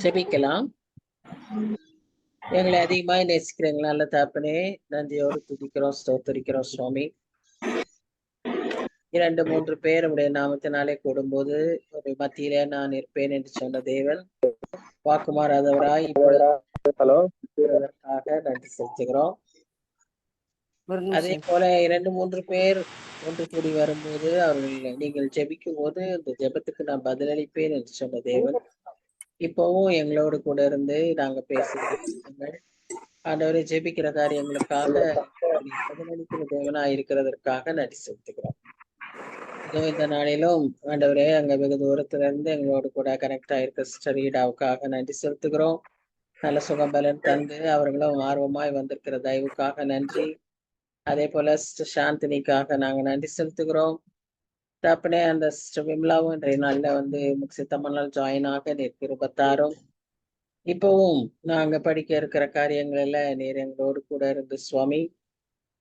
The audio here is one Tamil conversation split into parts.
ஜெபிக்கலாம். எங்களை அதிகமாய் நேசிக்கிறீங்களா நல்ல தாப்பனே, நன்றியோடு துதிக்கிறோம், ஸ்தோத்தரிக்கிறோம் சுவாமி. 2-3 பேர் உடைய நாமத்தினாலே கூடும்போது ஒரு மத்தியிலே நான் இருப்பேன் என்று சொன்ன தேவன் வாக்குமாறாதவராய் இப்பொழுதற்காக நன்றி செலுத்துகிறோம். அதே போல 2-3 பேர் ஒன்று கூடி வரும்போது அவர்கள் நீங்கள் ஜெபிக்கும் போது இந்த ஜெபத்துக்கு நான் பதிலளிப்பேன் என்று சொன்ன தேவன் இப்பவும் எங்களோடு கூட இருந்து நாங்க பேசுகிறோம். ஆண்டவரை ஜெபிக்கிற காரியங்களுக்காக பதிலளிக்கிற தேவனா இருக்கிறதற்காக நன்றி செலுத்துகிறோம். இதோ இந்த நாளிலும் ஆண்டவரே அங்க வெகு தூரத்துல இருந்து எங்களோடு கூட கனெக்ட் ஆயிருக்க சிஸ்டர் ஈடாவுக்காக நன்றி செலுத்துகிறோம். நல்ல சுகம் பலன் தந்து அவர்களும் ஆர்வமாய் வந்திருக்கிற தயவுக்காக நன்றி. அதே போல சிஸ்டர் சாந்தினிக்காக நாங்க நன்றி செலுத்துகிறோம். தப்பனே அந்த சிஸ்டர் விம்லாவும் இன்றைய நாள்ல வந்து முக்சித்தம்மனால் ஜாயின் ஆக கிருபத்தாரும் இப்பவும் நாங்க படிக்க இருக்கிற காரியங்கள் எல்லாம் நீர் எங்களோடு கூட இருந்து சுவாமி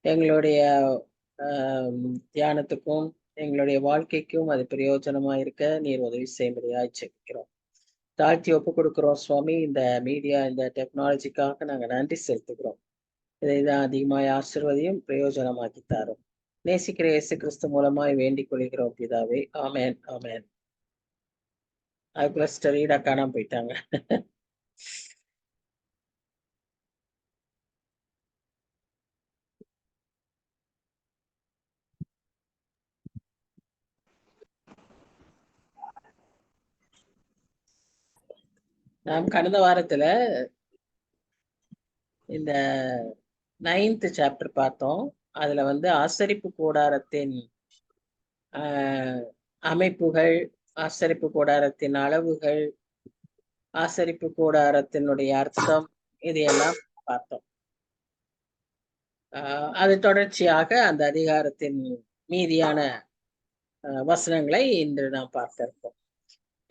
எங்களுடைய தியானத்துக்கும் எங்களுடைய வாழ்க்கைக்கும் அது பிரயோஜனமா இருக்க நீர் உதவி செய்யும்படியாய் ஜெபிக்கிறோம். தாழ்த்தி ஒப்பு கொடுக்கிறோம் சுவாமி. இந்த மீடியா இந்த டெக்னாலஜிக்காக நாங்க நன்றி செலுத்துகிறோம். இதைதான் அதிகமாய் ஆசீர்வதியும் பிரயோஜனமாக்கி தாரும். நேசிக்கிற இயேசு கிறிஸ்து மூலமாய் வேண்டிக் கொள்கிறோம் பிதாவே. ஆமேன் ஆமேன். அதுக்குள்ள ஸ்டரீடா காணாம போயிட்டாங்க. நாம் கடந்த வாரத்துல இந்த 9th சாப்டர் பார்த்தோம். அதுல வந்து ஆசரிப்பு கூடாரத்தின் அமைப்புகள், ஆசரிப்பு கூடாரத்தின் அளவுகள், ஆசரிப்பு கூடாரத்தினுடைய அர்த்தம், இதையெல்லாம் பார்த்தோம். அது தொடர்ச்சியாக அந்த அதிகாரத்தின் மீதியான வசனங்களை இன்று நாம் பார்த்திருக்கோம்.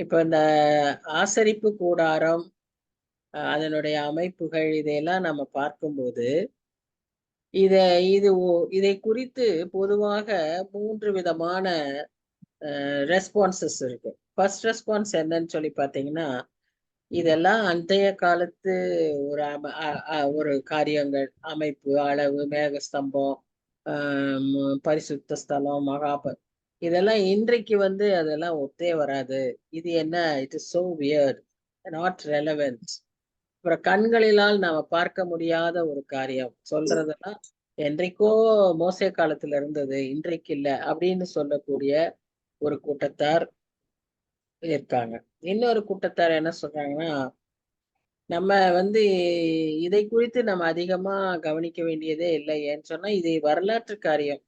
இப்ப இந்த ஆசரிப்பு கூடாரம், அதனுடைய அமைப்புகள், இதையெல்லாம் நம்ம பார்க்கும்போது இதை குறித்து பொதுவாக 3 விதமான ரெஸ்பான்சஸ் இருக்கு. ஃபர்ஸ்ட் ரெஸ்பான்ஸ் என்னன்னு சொல்லி பார்த்தீங்கன்னா, இதெல்லாம் அன்றைய காலத்து ஒரு காரியங்கள், அமைப்பு, அளவு, மேகஸ்தம்பம், பரிசுத்த ஸ்தலம், இதெல்லாம் இன்றைக்கு வந்து அதெல்லாம் ஒத்தே வராது. இது என்ன, it is so weird, not relevant. அப்புறம் கண்களிலால் நாம பார்க்க முடியாத ஒரு காரியம் சொல்றதெல்லாம் என்றைக்கோ மோசே காலத்துல இருந்தது, இன்றைக்கு இல்லை அப்படின்னு சொல்லக்கூடிய ஒரு கூட்டத்தார் இருக்காங்க. இன்னொரு கூட்டத்தார் என்ன சொல்றாங்கன்னா, நம்ம வந்து இதை குறித்து நம்ம அதிகமா கவனிக்க வேண்டியதே இல்லை. ஏன்னு சொன்னா இது வரலாற்று காரியம்.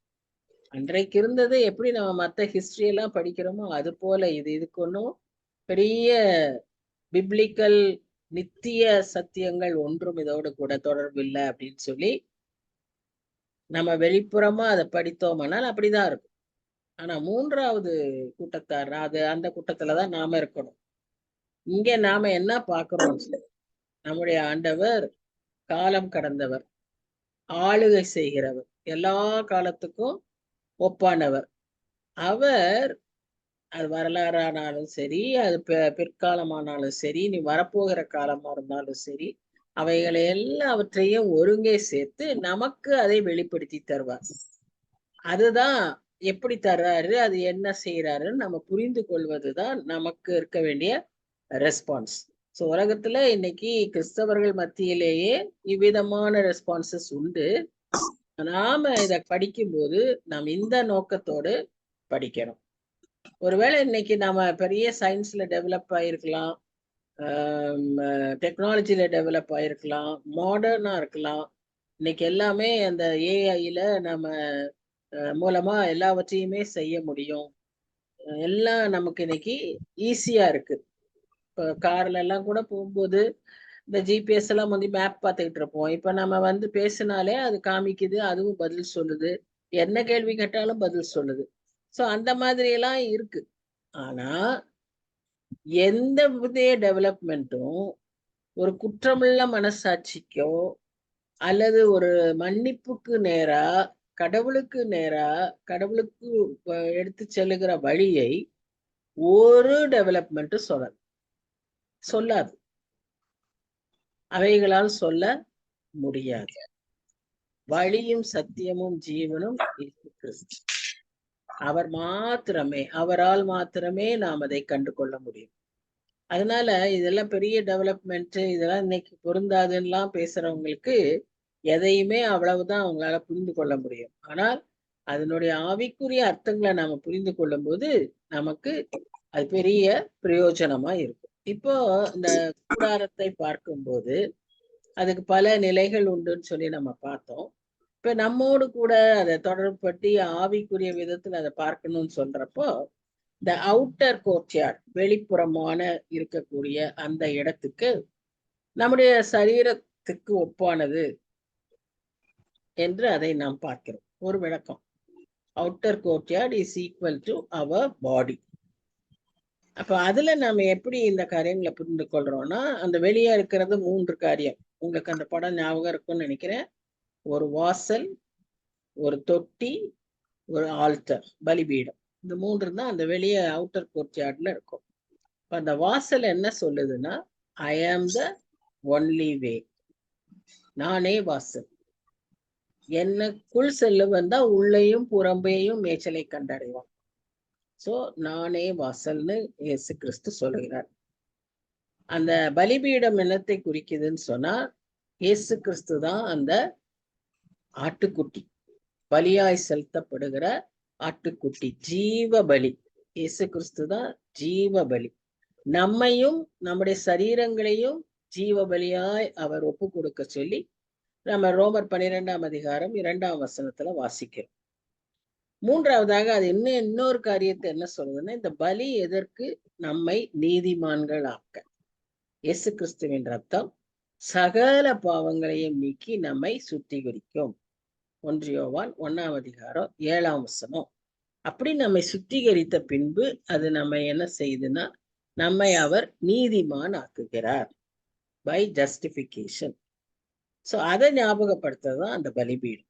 அன்றைக்கு இருந்தது எப்படி நம்ம மற்ற ஹிஸ்டரி எல்லாம் படிக்கிறோமோ அது போல இதுக்கு ஒன்றும் பெரிய பிப்ளிக்கல் நித்திய சத்தியங்கள் ஒன்றும் இதோடு கூட தொடர்பு இல்லை அப்படின்னு சொல்லி நம்ம வெளிப்புறமா அதை படித்தோம்னால் அப்படிதான் இருக்கும். ஆனா 3வது கூட்டத்தார், அந்த கூட்டத்துலதான் நாம இருக்கணும். இங்க நாம என்ன பார்க்கிறோம், நம்முடைய ஆண்டவர் காலம் கடந்தவர், ஆளுகை செய்கிறவர், எல்லா காலத்துக்கும் ஒப்பானவர். அவர் அது வரலாறானாலும் சரி, அது பிற்காலமானாலும் சரி, நீ வரப்போகிற காலமா இருந்தாலும் சரி, அவைகளை எல்லாவற்றையும் ஒருங்கே சேர்த்து நமக்கு அதை வெளிப்படுத்தி தருவார். அதுதான் எப்படி தர்றாரு, அது என்ன செய்யறாருன்னு நம்ம புரிந்து கொள்வதுதான் நமக்கு இருக்க வேண்டிய ரெஸ்பான்ஸ். ஸோ உலகத்துல இன்னைக்கு கிறிஸ்தவர்கள் மத்தியிலேயே இவ்விதமான ரெஸ்பான்சஸ் உண்டு. நாம இதை படிக்கும்போது நாம் இந்த நோக்கத்தோடு படிக்கணும். ஒருவேளை இன்னைக்கு நாம பெரிய சயின்ஸ்ல டெவலப் ஆயிருக்கலாம், டெக்னாலஜில டெவலப் ஆயிருக்கலாம், மாடர்னா இருக்கலாம். இன்னைக்கு எல்லாமே அந்த ஏஐல நம்ம மூலமா எல்லாவற்றையுமே செய்ய முடியும். எல்லாம் நமக்கு இன்னைக்கு ஈஸியா இருக்கு. இப்போ கார்ல எல்லாம் கூட போகும்போது இந்த ஜிபிஎஸ் எல்லாம் வந்து மேப் பார்த்துக்கிட்டு இருப்போம். இப்ப நம்ம வந்து பேசினாலே அது காமிக்குது, அதுவும் பதில் சொல்லுது, என்ன கேள்வி கேட்டாலும் பதில் சொல்லுது. ஸோ அந்த மாதிரி எல்லாம் இருக்கு. ஆனா எந்த புதிய டெவலப்மெண்ட்டும் ஒரு குற்றமுள்ள மனசாட்சிக்கோ அல்லது ஒரு மன்னிப்புக்கு நேரா கடவுளுக்கு நேரா கடவுளுக்கு எடுத்து செல்லுகிற வழியை ஒரு டெவலப்மெண்ட்டும் சொல்லாது. அவைகளால் சொல்ல முடியாது. வழியும் சத்தியமும் ஜீவனும் இயேசு கிறிஸ்து. அவரால் மாத்திரமே நாம் அதை கண்டு கொள்ள முடியும். அதனால இதெல்லாம் பெரிய டெவலப்மெண்ட், இதெல்லாம் இன்னைக்கு பொருந்தாதுன்னெல்லாம் பேசுறவங்களுக்கு எதையுமே அவ்வளவுதான் அவங்களால புரிந்து கொள்ள முடியும். ஆனால் அதனுடைய ஆவிக்குரிய அர்த்தங்களை நாம புரிந்து கொள்ளும் போது நமக்கு அது பெரிய பிரயோஜனமா இருக்கும். இப்போ இந்த கூடாரத்தை பார்க்கும்போது அதுக்கு பல நிலைகள் உண்டுன்னு சொல்லி நம்ம பார்த்தோம். இப்ப நம்மோடு கூட அதை தொடர்புபடுத்தி ஆவிக்குரிய விதத்துல அதை பார்க்கணும்னு சொல்றப்போ, இந்த அவுட்டர் கோர்ட்யார்ட், வெளிப்புறமான இருக்கக்கூடிய அந்த இடத்துக்கு நம்முடைய சரீரத்துக்கு ஒப்பானது என்று அதை நாம் பார்க்கிறோம். ஒரு விளக்கம், outer courtyard is equal to our body. அப்ப அதுல நாம எப்படி இந்த காரியங்களை புரிந்து கொள்றோம்னா, அந்த வெளியே இருக்கிறது 3 காரியம். உங்களுக்கு அந்த படம் ஞாபகம் இருக்கும்னு நினைக்கிறேன். ஒரு வாசல், ஒரு தொட்டி, ஒரு ஆல்டர், பலிபீடம். இந்த 3 தான் அந்த வெளியே அவுட்டர் கோர்ட்யார்ட்ல இருக்கும். அந்த வாசல் என்ன சொல்லுதுன்னா, ஐ ஆம் த ஒன்லி வே. நானே வாசல். என்னக்குள் செல்லுவன் தான் உள்ளேயும் புறம்பேயும் மேய்ச்சலை கண்டடைவான். சோ நானே வாசல்னு இயேசு கிறிஸ்து சொல்லுகிறார். அந்த பலிபீடம் என்னத்தை குறிக்குதுன்னு சொன்னா, இயேசு கிறிஸ்து தான் அந்த ஆட்டுக்குட்டி, பலியாய் செலுத்தப்படுகிற ஆட்டுக்குட்டி, ஜீவ பலி. இயேசு கிறிஸ்து தான் ஜீவ பலி. நம்மையும் நம்முடைய சரீரங்களையும் ஜீவ பலியாய் அவர் ஒப்பு கொடுக்க சொல்லி நம்ம ரோமர் 12ஆம் அதிகாரம் 2ஆம் வசனத்துல வாசிக்கிறோம். மூன்றாவதாக அது இன்னொரு காரியத்தை என்ன சொல்றதுன்னா, இந்த பலி எதற்கு? நம்மை நீதிமான்கள் ஆக்க. இயேசு கிறிஸ்துவின் ரத்தம் சகல பாவங்களையும் நீக்கி நம்மை சுத்திகரிக்கும். 1 யோவான் 1ஆம் அதிகாரம் 7ஆம் வசனம். அப்படி நம்மை சுத்திகரித்த பின்பு அது நம்ம என்ன செய்யுதுன்னா, நம்மை அவர் நீதிமான் ஆக்குகிறார். By justification. சோ அதை ஞாபகப்படுத்துறதுதான் அந்த பலிபீடம்.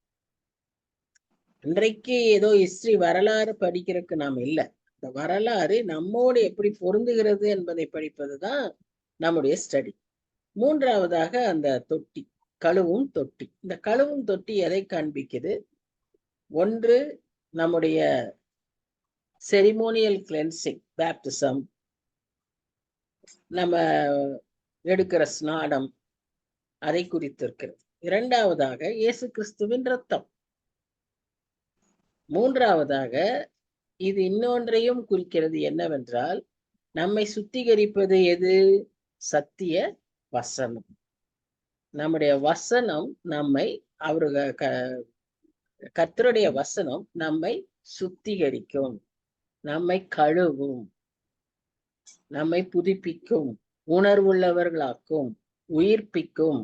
இன்றைக்கு ஏதோ ஹிஸ்டரி, வரலாறு படிக்கிறதுக்கு நாம் இல்லை. இந்த வரலாறு நம்மோடு எப்படி பொருந்துகிறது என்பதை படிப்பதுதான் நம்முடைய ஸ்டடி. மூன்றாவதாக அந்த தொட்டி, கழுவும் தொட்டி. இந்த கழுவும் தொட்டி எதை காண்பிக்குது? ஒன்று, நம்முடைய செரிமோனியல் கிளென்சிங், பேப்டிசம், நம்ம எடுக்கிற ஸ்நானம், அதை குறித்து இருக்கிறது. இரண்டாவதாக இயேசு கிறிஸ்துவின் ரத்தம். மூன்றாவதாக இது இன்னொன்றையும் குறிக்கிறது. என்னவென்றால், நம்மை சுத்திகரிப்பது எது? சத்திய வசனம். நம்முடைய வசனம் நம்மை, கர்த்தருடைய வசனம் நம்மை சுத்திகரிக்கும், நம்மை கழுவும், நம்மை புதுப்பிக்கும், உணர்வுள்ளவர்களாக்கும், உயிர்ப்பிக்கும்,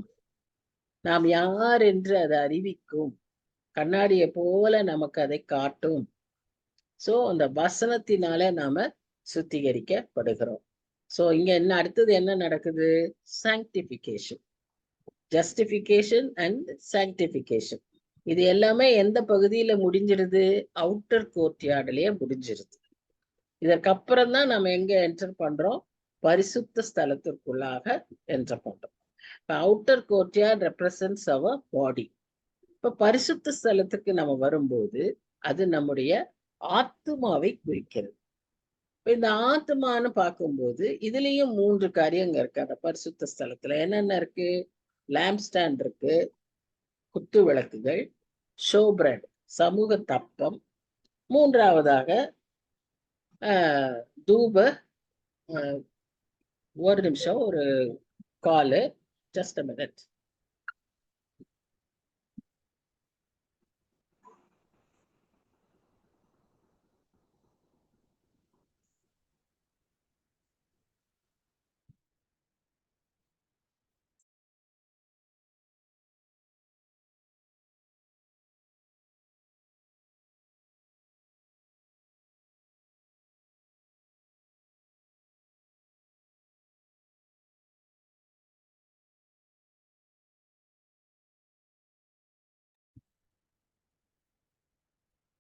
நாம் யார் என்று அதை அறிவிக்கும், கண்ணாடியை போல நமக்கு அதை காட்டும். சோ அந்த வசனத்தினால நாம சுத்திகரிக்கப்படுகிறோம். சோ இங்க என்ன அடுத்தது என்ன நடக்குது? Sanctification, justification and sanctification. இது எல்லாமே எந்த பகுதியில முடிஞ்சிருது? அவுட்டர் கோர்ட்யார்ட்லயே முடிஞ்சிருது. இதற்கப்புறம் தான் நம்ம எங்க என்டர் பண்றோம்? பரிசுத்த ஸ்தலத்திற்குள்ளாக என்டர் பண்றோம். அவுட்டர் கோர்ட்யார்ட் ரெப்ரசன்ட்ஸ் அவர் பாடி. இப்ப பரிசுத்த ஸ்தலத்துக்கு நம்ம வரும்போது அது நம்முடைய ஆத்துமாவை குறிக்கிறது. இந்த ஆத்மான்னு பார்க்கும்போது இதுலயும் 3 காரியங்கள் இருக்கு. அந்த பரிசுத்த ஸ்தலத்துல என்னென்ன இருக்கு? லேம்ப் ஸ்டாண்ட் இருக்கு, குத்து விளக்குகள், ஷோபிரட், சமூக தப்பம். மூன்றாவதாக தூப, ஒரு நிமிஷம், ஒரு காலு, ஜஸ்ட் அ மினிட்.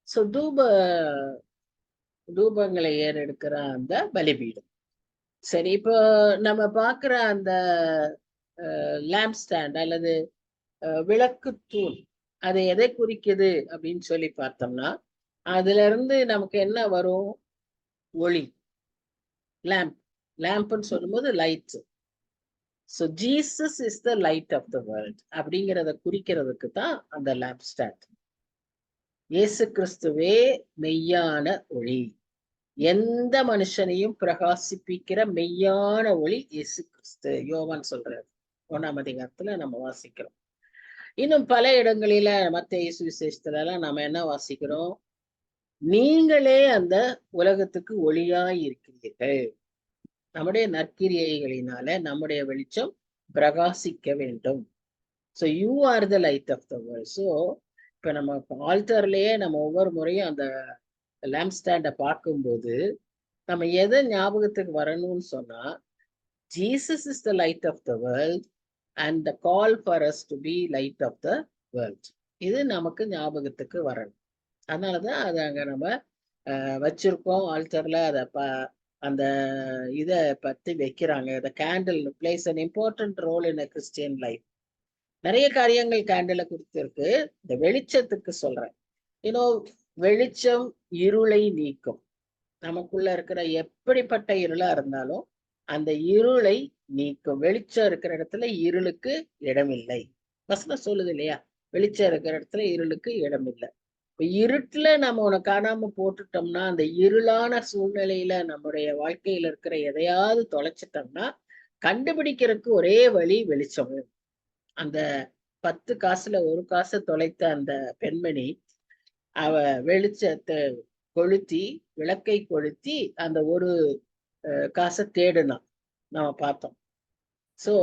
சோ தூபங்களை ஏறெடுக்கிற அந்த பலிபீடம். சரி, இப்போ நம்ம பார்க்கிற அந்த லேம்ப் ஸ்டாண்ட் அல்லது விளக்கு தூண், அது எதை குறிக்குது அப்படின்னு சொல்லி பார்த்தோம்னா, அதுல இருந்து நமக்கு என்ன வரும்? ஒளி. லேம்ப். லேம்ப்னு சொல்லும்போது light. So Jesus is the light of the world அப்படிங்கிறத குறிக்கிறதுக்கு தான் அந்த லேம்ப் ஸ்டாண்ட். இயேசு கிறிஸ்துவே மெய்யான ஒளி. எந்த மனுஷனையும் பிரகாசிப்பிக்கிற மெய்யான ஒளி இயேசு கிறிஸ்து. யோவான் சொல்றாரு 1ஆம் அதிகாரத்துல நம்ம வாசிக்கிறோம். இன்னும் பல இடங்களில மத்தேயு சுவிசேஷத்துல எல்லாம் நாம என்ன வாசிக்கிறோம்? நீங்களே அந்த உலகத்துக்கு ஒளியாய் இருக்கிறீர்கள். நம்முடைய நற்கிரியைகளினால நம்முடைய வெளிச்சம் பிரகாசிக்க வேண்டும். So you are the light of the world. So இப்ப நம்ம ஆல்டர்லயே நம்ம ஒவ்வொரு முறையும் அந்த லேம்ப் ஸ்டாண்டை பார்க்கும்போது நம்ம எதை ஞாபகத்துக்கு வரணும்னு சொன்னா, Jesus is the light of the world and the call for us to be light of the world. இது நமக்கு ஞாபகத்துக்கு வரணும். அதனாலதான் அதை அங்க நம்ம வச்சிருக்கோம். ஆல்டர்ல அதை அந்த இதை பத்தி வைக்கிறாங்க. The candle plays an important role in a Christian life. நிறைய காரியங்கள் கேண்டில குறித்து இருக்கு. இந்த வெளிச்சத்துக்கு சொல்றேன். வெளிச்சம் இருளை நீக்கும். நமக்குள்ள இருக்கிற எப்படிப்பட்ட இருளா இருந்தாலும் அந்த இருளை நீக்கும். வெளிச்சம் இருக்கிற இடத்துல இருளுக்கு இடமில்லை. வசனம் சொல்லுது இல்லையா? வெளிச்சம் இருக்கிற இடத்துல இருளுக்கு இடமில்லை. இப்ப இருட்டுல நம்ம உனக்கு காணாம போட்டுட்டோம்னா, அந்த இருளான சூழ்நிலையில நம்முடைய வாழ்க்கையில இருக்கிற எதையாவது தொலைச்சிட்டோம்னா, கண்டுபிடிக்கிறதுக்கு ஒரே வழி வெளிச்சம். அந்த 10 காசுல 1 காசை தொலைத்த அந்த பெண்மணி, அவ வெளிச்சத்தை கொளுத்தி, விளக்கை கொளுத்தி அந்த ஒரு காசை தேடுனான். நம்ம பார்த்தோம். சோ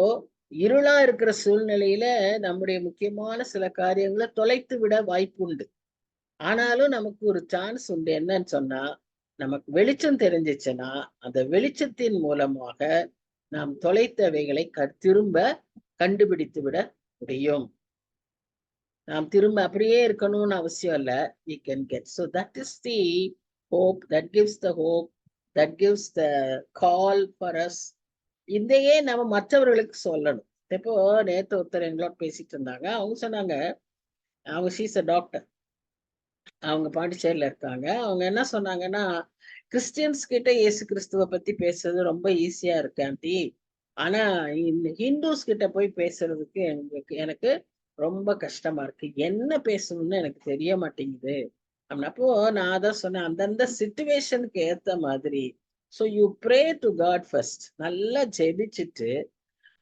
இருளா இருக்கிற சூழ்நிலையில நம்முடைய முக்கியமான சில காரியங்களை தொலைத்து விட வாய்ப்பு உண்டு. ஆனாலும் நமக்கு ஒரு சான்ஸ் உண்டு. என்னன்னு சொன்னா, நமக்கு வெளிச்சம் தெரிஞ்சிச்சுன்னா அந்த வெளிச்சத்தின் மூலமாக நாம் தொலைத்தவைகளை திரும்ப கண்டுபிடித்து விட முடியும். நாம் திரும்ப அப்படியே இருக்கணும்னு அவசியம் இல்ல. we can get. So that is the hope, that gives the hope, that gives the call for us. இதையே நம்ம மற்றவர்களுக்கு சொல்லணும். இப்போ நேத்து ஒருத்தர் எங்களோட பேசிட்டு இருந்தாங்க. அவங்க சொன்னாங்க, அவங்க ஷீஸ் அ டாக்டர், அவங்க பாண்டிச்சேரியில இருக்காங்க. அவங்க என்ன சொன்னாங்கன்னா, கிறிஸ்டியன்ஸ் கிட்ட இயேசு கிறிஸ்துவ பத்தி பேசுறது ரொம்ப ஈஸியா இருக்கு ஆண்டி. ஆனா இந்த ஹிந்துஸ் கிட்ட போய் பேசுறதுக்கு எனக்கு ரொம்ப கஷ்டமா இருக்கு. என்ன பேசணும்னு எனக்கு தெரிய மாட்டேங்குது. அப்போ நான் அதான் சொன்னேன், அந்தந்த சிச்சுவேஷனுக்கு ஏத்த மாதிரி. So you pray to God first. நல்லா ஜெபிச்சுட்டு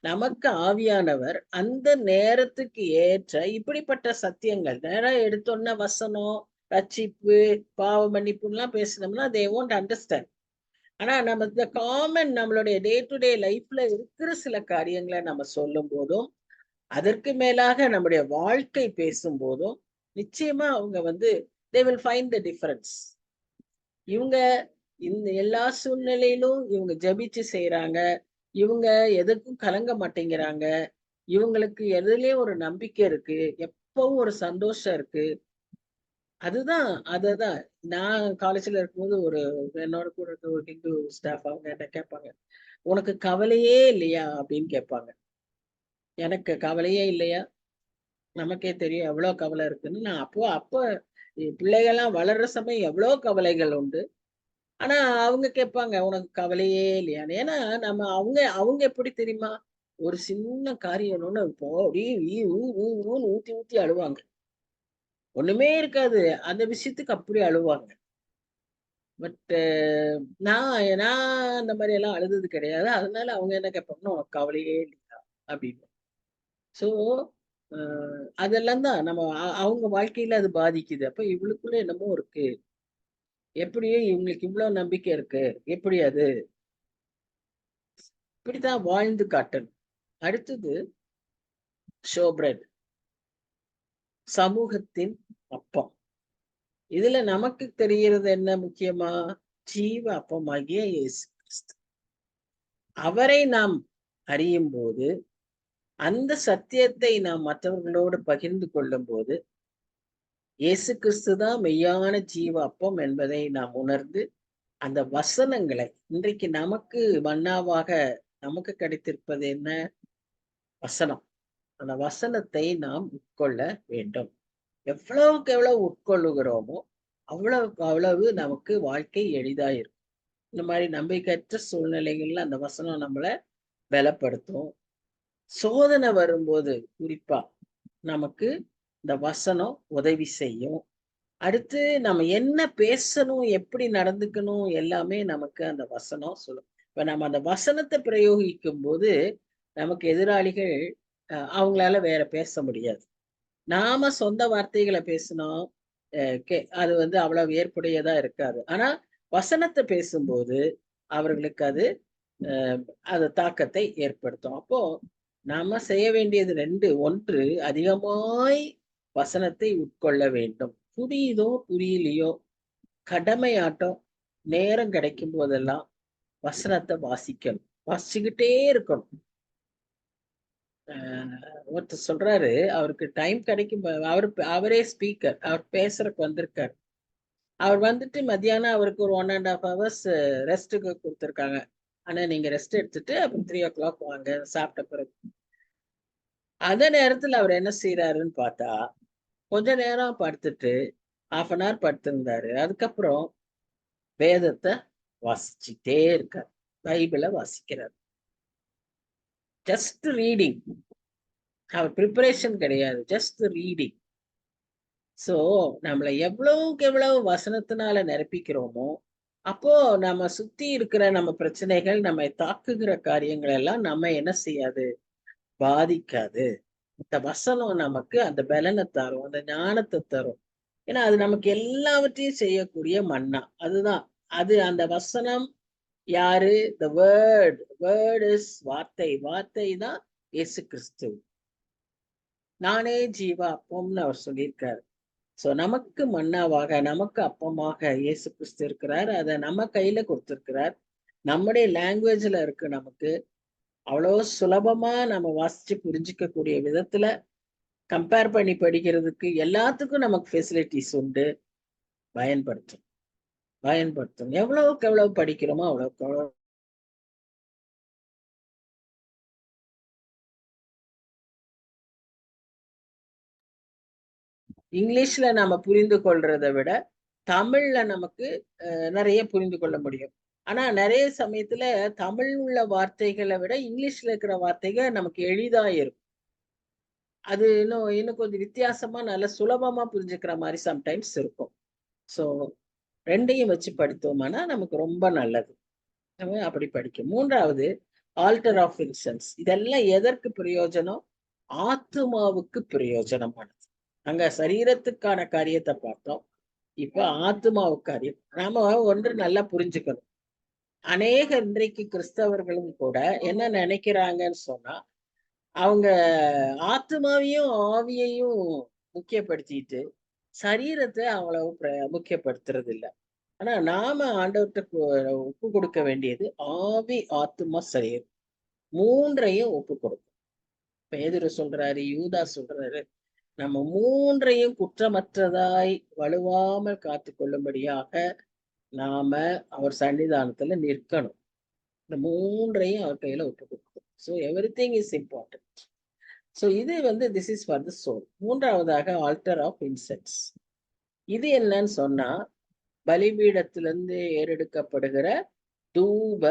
நமக்கு ஆவியானவர் அந்த நேரத்துக்கு ஏற்ற இப்படிப்பட்ட சத்தியங்கள் நேரம் எடுத்தோன்ன வசனம், ரட்சிப்பு, பாவ மன்னிப்புலாம் பேசினோம்னா they won't understand. ஆனா நம்ம இந்த காமன் நம்மளுடைய டே டு டே லைஃப்ல இருக்கிற சில காரியங்களை நம்ம சொல்லும் போதும், அதற்கு மேலாக நம்முடைய வாழ்க்கை பேசும் போதும் நிச்சயமா அவங்க they will find the difference. இவங்க இந்த எல்லா சூழ்நிலையிலும் இவங்க ஜபிச்சு செய்யறாங்க. இவங்க எதுக்கும் கலங்க மாட்டேங்கிறாங்க. இவங்களுக்கு எதுலயும் ஒரு நம்பிக்கை இருக்கு. எப்பவும் ஒரு சந்தோஷம் இருக்கு. அததான் நான் காலேஜ்ல இருக்கும்போது என்னோட கூட இருக்க ஒரு ஹிந்து ஸ்டாஃப் அவங்க என்ன கேட்பாங்க, உனக்கு கவலையே இல்லையா அப்படின்னு கேட்பாங்க. எனக்கு கவலையே இல்லையா? நமக்கே தெரியும் எவ்வளவு கவலை இருக்குன்னு. நான் அப்ப பிள்ளைகள்லாம் வளர்ற சமயம் எவ்வளவு கவலைகள் உண்டு. ஆனா அவங்க கேட்பாங்க, உனக்கு கவலையே இல்லையான்னு. ஏன்னா நம்ம அவங்க எப்படி தெரியுமா? ஒரு சின்ன காரியம் அப்படியே ஊன்னு ஊத்தி ஊத்தி அழுவாங்க. ஒண்ணுமே இருக்காது. அந்த விஷயத்துக்கு அப்படி அழுவாங்க. பட் நான் நான் அந்த மாதிரி எல்லாம் அழுதது கிடையாது. அதனால அவங்க என்ன கேட்பாங்கன்னா, உனக்கு கவலையே இல்லையா அப்படின்னு. சோ அதெல்லாம் தான் நம்ம அவங்க வாழ்க்கையில அது பாதிக்குது. அப்ப இவளுக்குள்ள என்னமோ இருக்கு. எப்படியோ இவங்களுக்கு இவ்வளவு நம்பிக்கை இருக்கு. எப்படி அது? இப்படித்தான் வாழ்ந்து காட்டணும். அடுத்தது ஷோபிரெட், சமூகத்தின் அப்பம். இதுல நமக்கு தெரிகிறது என்ன முக்கியமா? ஜீவ அப்பமாகிய இயேசு கிறிஸ்து. அவரை நாம் அறியும் போது, அந்த சத்தியத்தை நாம் மற்றவர்களோடு பகிர்ந்து கொள்ளும் போது, இயேசு கிறிஸ்து தான் மெய்யான ஜீவ அப்பம் என்பதை நாம் உணர்ந்து, அந்த வசனங்களை இன்றைக்கு நமக்கு மன்னாவாக நமக்கு கிடைத்திருப்பது என்ன? வசனம். அந்த வசனத்தை நாம் உட்கொள்ள வேண்டும். எவ்வளவுக்கு எவ்வளவு உட்கொள்ளுகிறோமோ, அவ்வளவுக்கு அவ்வளவு நமக்கு வாழ்க்கை எளிதா இருக்கும். இந்த மாதிரி நம்பிக்கையற்ற சூழ்நிலைகள்ல அந்த வசனம் நம்மள பலப்படுத்தும். சோதனை வரும்போது குறிப்பா நமக்கு இந்த வசனம் உதவி செய்யும். அடுத்து நம்ம என்ன பேசணும், எப்படி நடந்துக்கணும் எல்லாமே நமக்கு அந்த வசனம் சொல்லும். இப்ப நம்ம அந்த வசனத்தை பிரயோகிக்கும் போது, நமக்கு எதிராளிகள் அவங்களால வேற பேச முடியாது. நாம சொந்த வார்த்தைகள பேசினோம், அ அது வந்து அவ்வளவு ஏற்புடையதா இருக்காது. ஆனா வசனத்தை பேசும்போது அவர்களுக்கு அது அ அது தாக்கத்தை ஏற்படுத்தும். அப்போ நாம செய்ய வேண்டியது 2 1 அதிகமாய் வசனத்தை உட்கொள்ள வேண்டும். புரியுதோ, புரியலையோ, கடமையாட்டம் நேரம் கிடைக்கும் போதெல்லாம் வசனத்த வாசிக்கணும். வாசிச்சுக்கிட்டே இருக்கணும். அ ஒருத்தர் சொல்றாரு, அவருக்கு டைம் கிடைக்கும் அவரே ஸ்பீக்கர். அவர் பேசுறதுக்கு வந்திருக்காரு. அவர் வந்துட்டு மத்தியானம் அவருக்கு ஒரு 1 1/2 ஹவர்ஸ் ரெஸ்ட்டுக்கு குடுத்துருக்காங்க. ஆனா நீங்க ரெஸ்ட் எடுத்துட்டு அப்புறம் 3:00 வாங்க சாப்பிட்ட பிறகு. அந்த நேரத்துல அவர் என்ன செய்றாருன்னு பார்த்தா, கொஞ்ச நேரம் படுத்துட்டு 1/2 அன் ஹவர் படுத்திருந்தாரு. அதுக்கப்புறம் வேதத்த வாசிச்சுட்டே இருக்காரு. பைபிள வாசிக்கிறார். Just reading. அவர் பிரிப்பரேஷன் கிடையாது. Just reading. சோ, நம்மள எவ்வளவுக்கு எவ்வளவு வசனத்தினால நிரப்பிக்கிறோமோ, அப்போ நம்ம சுத்தி இருக்கிற நம்ம பிரச்சனைகள், நம்மை தாக்குகிற காரியங்கள் எல்லாம் நம்ம என்ன செய்யாது? பாதிக்காது. இந்த வசனம் நமக்கு அந்த பலன தரும். அந்த ஞானத்த தரும். ஏன்னா, அது நமக்கு எல்லாவற்றையும் செய்யக்கூடிய மன்னா. அதுதான். அது அந்த வசனம் யாரு? The word. வேர்ட் இஸ் வார்த்தை. வார்த்தை தான் இயேசு கிறிஸ்து. நானே ஜீவ அப்பம்னு அவர் சொல்லியிருக்காரு. சோ நமக்கு மன்னாவாக, நமக்கு அப்பமாக இயேசு கிறிஸ்து இருக்கிறார். அத நம்ம கையில குடுத்திருக்கிறார். நம்முடைய லாங்குவேஜ்ல இருக்கு நமக்கு. அவ்வளோ சுலபமா நம்ம வாசிச்சு புரிஞ்சுக்கக்கூடிய விதத்துல கம்பேர் பண்ணி படிக்கிறதுக்கு எல்லாத்துக்கும் நமக்கு ஃபெசிலிட்டீஸ் உண்டு. பயன்படுத்தும். பயன்படுத்தும். எவ்வளவுக்கு எவ்வளவு படிக்கிறோமோ அவ்வளவுக்கு அவ்வளவு இங்கிலீஷ்ல நாம புரிந்து கொள்றத விட, தமிழ்ல நமக்கு நெறைய புரிந்து கொள்ள முடியும். ஆனா நெறைய சமயத்துல தமிழ் உள்ள வார்த்தைகள விட இங்கிலீஷ்ல இருக்கிற வார்த்தைகள் நமக்கு எளிதா இருக்கும். அது இன்னும் இன்னும் கொஞ்சம் வித்தியாசமா நல்ல சுலபமா புரிஞ்சுக்கிற மாரி சம்டைம்ஸ் இருக்கும். ஸோ 2யும் வச்சு படித்தோமானா நமக்கு ரொம்ப நல்லது. நம்ம அப்படி படிக்கும். 3வது ஆல்டர் ஆஃப் இன்சென்ஸ். இதெல்லாம் எதற்கு பிரயோஜனம்? ஆத்துமாவுக்கு பிரயோஜனமானது. அங்க சரீரத்துக்கான காரியத்த பார்த்தோம். இப்ப ஆத்துமாவுக்கு காரியம். நாம ஒன்று நல்லா புரிஞ்சுக்கணும். அநேக இன்றைக்கு கிறிஸ்தவர்களும் கூட என்ன நினைக்கிறாங்கன்னு சொன்னா, அவங்க ஆத்துமாவையும், ஆவியையும் முக்கியப்படுத்திட்டு, சரீரத்த அவ்வளவு முக்கியப்படுத்துறது இல்ல. ஆனா நாம ஆண்டவர்ட்ட ஒப்பு கொடுக்க வேண்டியது ஆவி, ஆத்துமா, சரீரம் 3யும் ஒப்பு கொடுக்கணும். பேதுரு சொல்றாரு, யூதா சொல்றாரு, நம்ம 3யும் குற்றமற்றதாய் வழுவாமல் காத்துக் கொள்ளும்படியாக நாம அவர் சன்னிதானத்துல நிற்கணும். இந்த 3யும் அவர் கையில ஒப்பு கொடுக்கணும். So everything is important. So இது வந்து this is for the soul. 3வதாக ஆல்டர் ஆஃப் இன்சென்ஸ். இது என்னன்னு சொன்னா, பலிபீடத்திலிருந்து ஏறெடுக்கப்படுகிற தூப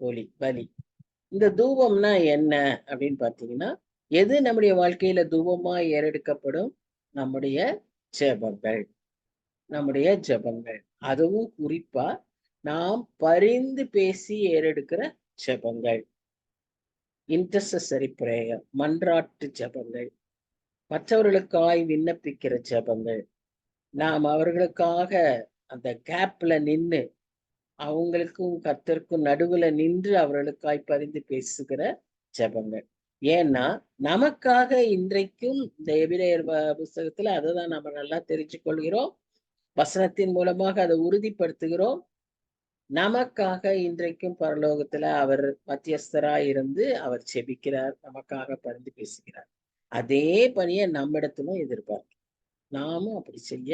ஒலி, பலி. இந்த தூபம்னா என்ன அப்படின்னு பார்த்தீங்கன்னா, எது நம்முடைய வாழ்க்கையில தூபமா ஏறெடுக்கப்படும்? நம்முடைய ஜெபங்கள். நம்முடைய ஜெபங்கள். அதுவும் குறிப்பா நாம் பரிந்து பேசி ஏறெடுக்கிற ஜெபங்கள். இன்டர்செசரி பிரேயர், மன்றாட்டு ஜெபங்கள். மற்றவர்களுக்காய் விண்ணப்பிக்கிற ஜெபங்கள். நாம் அவர்களுக்காக அந்த கேப்ல நின்னு, அவங்களுக்கும் கர்த்தருக்கும் நடுவுல நின்று அவர்களுக்காய் பரிந்து பேசுகிற ஜெபங்கள். ஏன்னா, நமக்காக இன்றைக்கும் இந்த எபிரெயர் புஸ்தகத்துல அததான் நம்ம நல்லா தெரிஞ்சு கொள்கிறோம். வசனத்தின் மூலமாக அதை உறுதிப்படுத்துகிறோம். நமக்காக இன்றைக்கும் பரலோகத்துல அவர் மத்தியஸ்தராய் இருந்து அவர் செபிக்கிறார். நமக்காக பரிந்து பேசுகிறார். அதே பணியை நம்மிடத்திலும் எதிர்பார்க்கிறார். நாமும் அப்படி செய்ய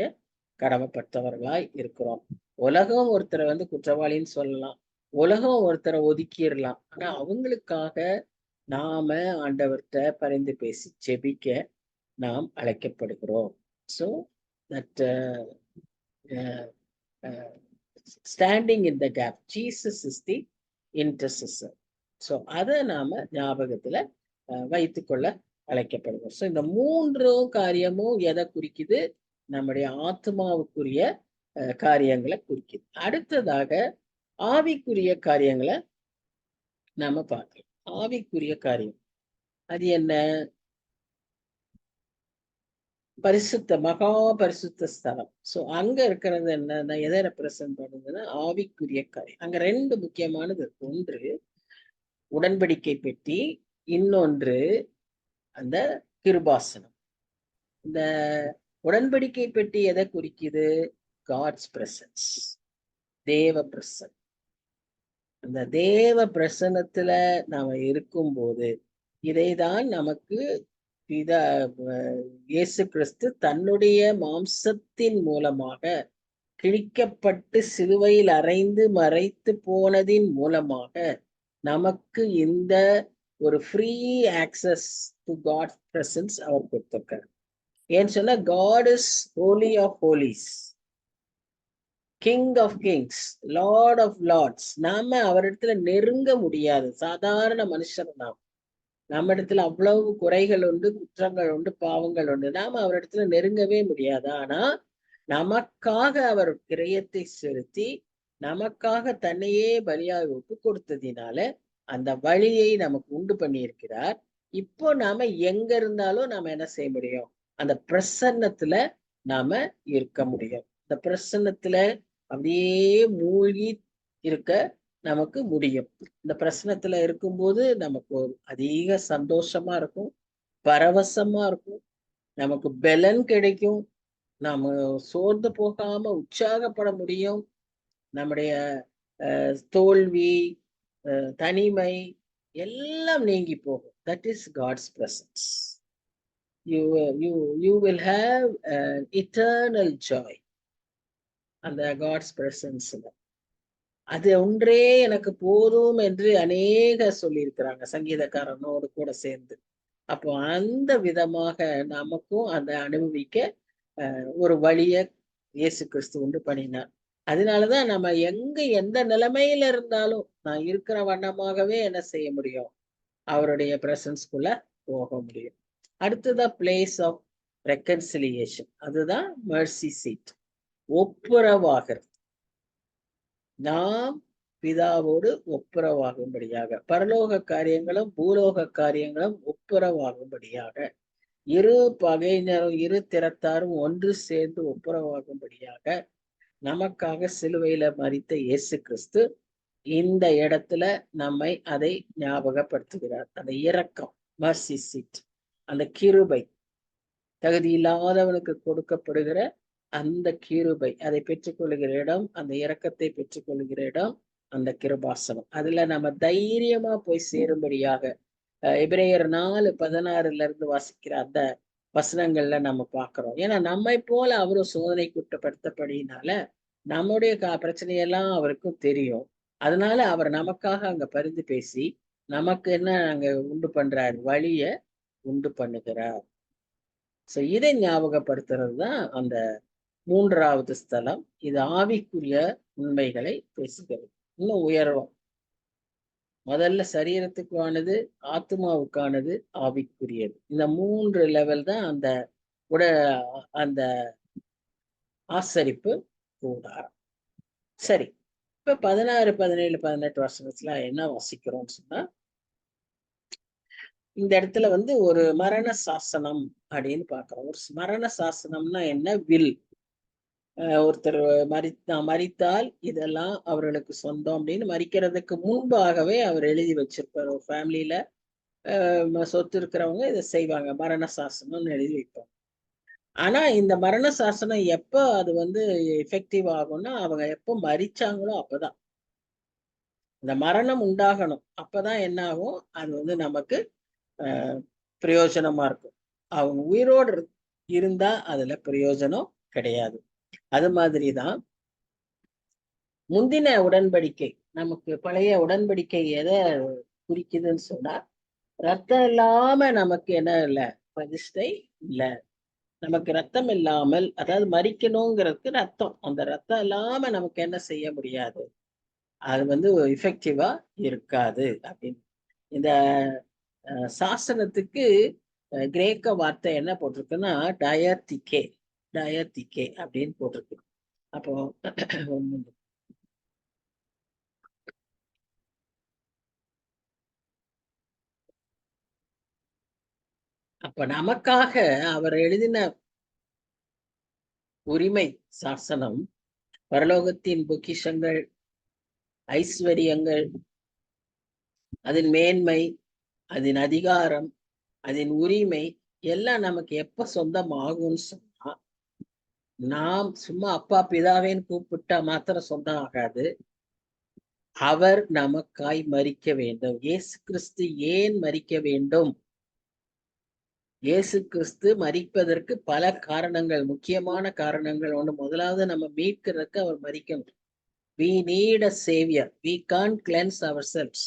கடமைப்பட்டவர்களாய் இருக்கிறோம். உலகம் ஒருத்தரை வந்து குற்றவாளின்னு சொல்லலாம், உலகம் ஒருத்தரை ஒதுக்கிடலாம். ஆனா அவங்களுக்காக நாம ஆண்டவர்கிட்ட பரிந்து பேசி ஜெபிக்க நாம் அழைக்கப்படுகிறோம். So that standing in the gap, Jesus is the intercessor. ஸோ அதை நாம ஞாபகத்துல வைத்துக்கொள்ள அழைக்கப்படுவோம். ஸோ இந்த மூன்றும் காரியமும் எதை குறிக்குது? நம்முடைய ஆத்மாவுக்குரிய காரியங்களை குறிக்குது. அடுத்ததாக ஆவிக்குரிய காரியங்களை நாம பார்க்கலாம். ஆவிக்குரிய காரியம் அது என்ன? பரிசுத்த மகா பரிசுத்த ஸ்தலம். சோ அங்க இருக்கிறது என்ன, எதை ரெப்ரசன்ட் பண்ணுதுன்னா ஆவிக்குரிய காரியம். அங்க ரெண்டு முக்கியமானது இருக்கு. ஒன்று உடன்படிக்கை பெட்டி, இன்னொன்று அந்த கிருபாசனம். இந்த உடன்படிக்கை பெட்டி எதை குறிக்குது? காட்ஸ் பிரசன்ஸ், தேவ பிரசன். அந்த தேவ பிரசனத்துல நாம இருக்கும்போது இதைதான் நமக்கு இயேசு கிறிஸ்து தன்னுடைய மாம்சத்தின் மூலமாக கிழிக்கப்பட்டு சிலுவையில் அறைந்து மறைத்து போனதின் மூலமாக நமக்கு இந்த ஒரு free access to God presence அவர் கொடுத்திருக்கார். ஏன்னு சொன்னா God is holy of holies, king of kings, lord of lords. நாம அவரிடத்துல நெருங்க முடியாது. சாதாரண மனுஷன் நாம். நம்ம இடத்துல அவ்வளவு குறைகள் உண்டு, குற்றங்கள் உண்டு, பாவங்கள் உண்டு. நாம அவரிடத்துல நெருங்கவே முடியாது. ஆனா நமக்காக அவர் கிரயத்தை செலுத்தி நமக்காக தன்னையே பலியாக ஒப்பு கொடுத்ததினால அந்த வழியை நமக்கு உண்டு பண்ணி இருக்கிறார். இப்போ நாம எங்க இருந்தாலும் நாம என்ன செய்ய முடியும்? அந்த பிரசன்னத்துல நாம இருக்க முடியும். இந்த பிரசன்னத்துல அப்படியே மூழ்கி இருக்க நமக்கு முடியும். இந்த பிரசனத்துல இருக்கும்போது நமக்கு அதிக சந்தோஷமா இருக்கும், பரவசமா இருக்கும், நமக்கு பலன் கிடைக்கும், நாம சோர்ந்து போகாம உற்சாகப்பட முடியும். நம்முடைய தோல்வி, தனிமை எல்லாம் நீங்கி போகும். That is God's presence. You will have eternal joy அந்த காட்ஸ் பிரசன்ஸ்ல. அது ஒன்றே எனக்கு போதும் என்று அநேக சொல்லியிருக்கிறாங்க, சங்கீதக்காரனோடு கூட சேர்ந்து. அப்போ அந்த விதமாக நமக்கும் அந்த அனுபவிக்க ஒரு வழிய இயேசு கிறிஸ்து உண்டு பண்ணினார். அதனாலதான் நம்ம எங்க எந்த நிலைமையில இருந்தாலும் நான் இருக்கிற வண்ணமாகவே என்ன செய்ய முடியும்? அவருடைய பிரசன்ஸ்குள்ள போக முடியும். அடுத்ததான் பிளேஸ் ஆஃப் ரெக்கன்சிலியேஷன். அதுதான் மெர்சி சீட், ஒப்புரவாகிறது. நாம் பிதாவோடு ஒப்புரவாகும்படியாக, பரலோக காரியங்களும் பூலோக காரியங்களும் ஒப்புரவாகும்படியாக, இரு பகையினரும் இரு திறத்தாரும் ஒன்று சேர்ந்து ஒப்புரவாகும்படியாக நமக்காக சிலுவையில மரித்த இயேசு கிறிஸ்து இந்த இடத்துல நம்மை அதை ஞாபகப்படுத்துகிறார். அந்த இரக்கம், மர்சி சீட், அந்த கிருபை, தகுதி இல்லாதவனுக்கு கொடுக்கப்படுகிற அந்த கிருபை, அதை பெற்றுக்கொள்கிற இடம், அந்த இரக்கத்தை பெற்றுக்கொள்கிற இடம் அந்த கிருபாசனம். அதுல நம்ம தைரியமா போய் சேரும்படியாக எபிரேயர் 4:16 இருந்து வாசிக்கிற அந்த வசனங்கள்ல நம்ம பாக்குறோம். ஏன்னா நம்மை போல அவரும் சோதனைக்கு உட்படுத்தப்படினால நம்முடைய பிரச்சனையெல்லாம் அவருக்கும் தெரியும். அதனால அவர் நமக்காக அங்க பரிந்து பேசி நமக்கு என்ன அங்க உண்டு பண்றார்? வழிய உண்டு பண்ணுகிறார். சோ இதை ஞாபகப்படுத்துறது தான் அந்த மூன்றாவது ஸ்தலம். இது ஆவிக்குரிய உண்மைகளை பேசுகிறது. இன்னும் உயர்வம். முதல்ல சரீரத்துக்கானது, ஆத்மாவுக்கானது, ஆவிக்குரியது. இந்த 3 லெவல் தான் அந்த உட அந்த ஆசரிப்பு கூடாரம். சரி, இப்ப 16, 17, 18 வருஷத்துல என்ன வாசிக்கிறோம்னு சொன்னா, இந்த இடத்துல வந்து ஒரு மரண சாசனம் அப்படின்னு பாக்குறோம். ஒரு மரண சாசனம்னா என்ன? வில். ஒருத்தர் மரித்தால் இதெல்லாம் அவர்களுக்கு சொந்தம் அப்படின்னு மரிக்கிறதுக்கு முன்பாகவே அவர் எழுதி வச்சிருப்பார். ஒரு ஃபேமிலியில சொத்து இருக்கிறவங்க இதை செய்வாங்க, மரண சாசனம்னு எழுதி வைப்பாங்க. ஆனா இந்த மரண சாசனம் எப்ப அது வந்து எஃபெக்டிவ் ஆகும்னா அவங்க எப்ப மரிச்சாங்களோ அப்பதான். இந்த மரணம் உண்டாகணும், அப்பதான் என்ன ஆகும்? அது வந்து நமக்கு பிரயோஜனமா இருக்கும். அவங்க உயிரோடு இருந்தா அதுல பிரயோஜனம் கிடையாது. அது மாதிரிதான் முந்தின உடன்படிக்கை, நமக்கு பழைய உடன்படிக்கை எதை குறிக்குதுன்னு சொன்னா, ரத்தம் இல்லாம நமக்கு என்ன இல்ல, பிரதிஷ்டை இல்ல. நமக்கு ரத்தம் இல்லாமல், அதாவது மரிக்கணுங்கிறதுக்கு ரத்தம், அந்த ரத்தம் இல்லாம நமக்கு என்ன செய்ய முடியாது, அது வந்து எஃபெக்டிவா இருக்காது அப்படின்னு. இந்த சாசனத்துக்கு கிரேக்க வார்த்தை என்ன போட்டிருக்குன்னா டயத்திகே, டயத்திகே அப்படின்னு போட்டிருக்கு. அப்போ அப்ப நமக்காக அவர் எழுதின உரிமை சாசனம், பரலோகத்தின் பொக்கிஷங்கள், ஐஸ்வர்யங்கள், அதன் மேன்மை, அதன் அதிகாரம், அதன் உரிமை எல்லாம் நமக்கு எப்ப சொந்தம் ஆகும்னு சொன்னா, நாம் சும்மா அப்பா பிதாவேன்னு கூப்பிட்டா மாத்திரம் சொந்தம் ஆகாது. அவர் நமக்காய் மரிக்க வேண்டும். இயேசு கிறிஸ்து ஏன் மரிக்க வேண்டும்? இயேசு கிறிஸ்து மரிப்பதற்கு பல காரணங்கள், முக்கியமான காரணங்கள். ஒண்ணு, முதலாவது நம்ம மீட்கிறதுக்கு அவர் மரிக்கணும். We need a savior. We can't cleanse ourselves.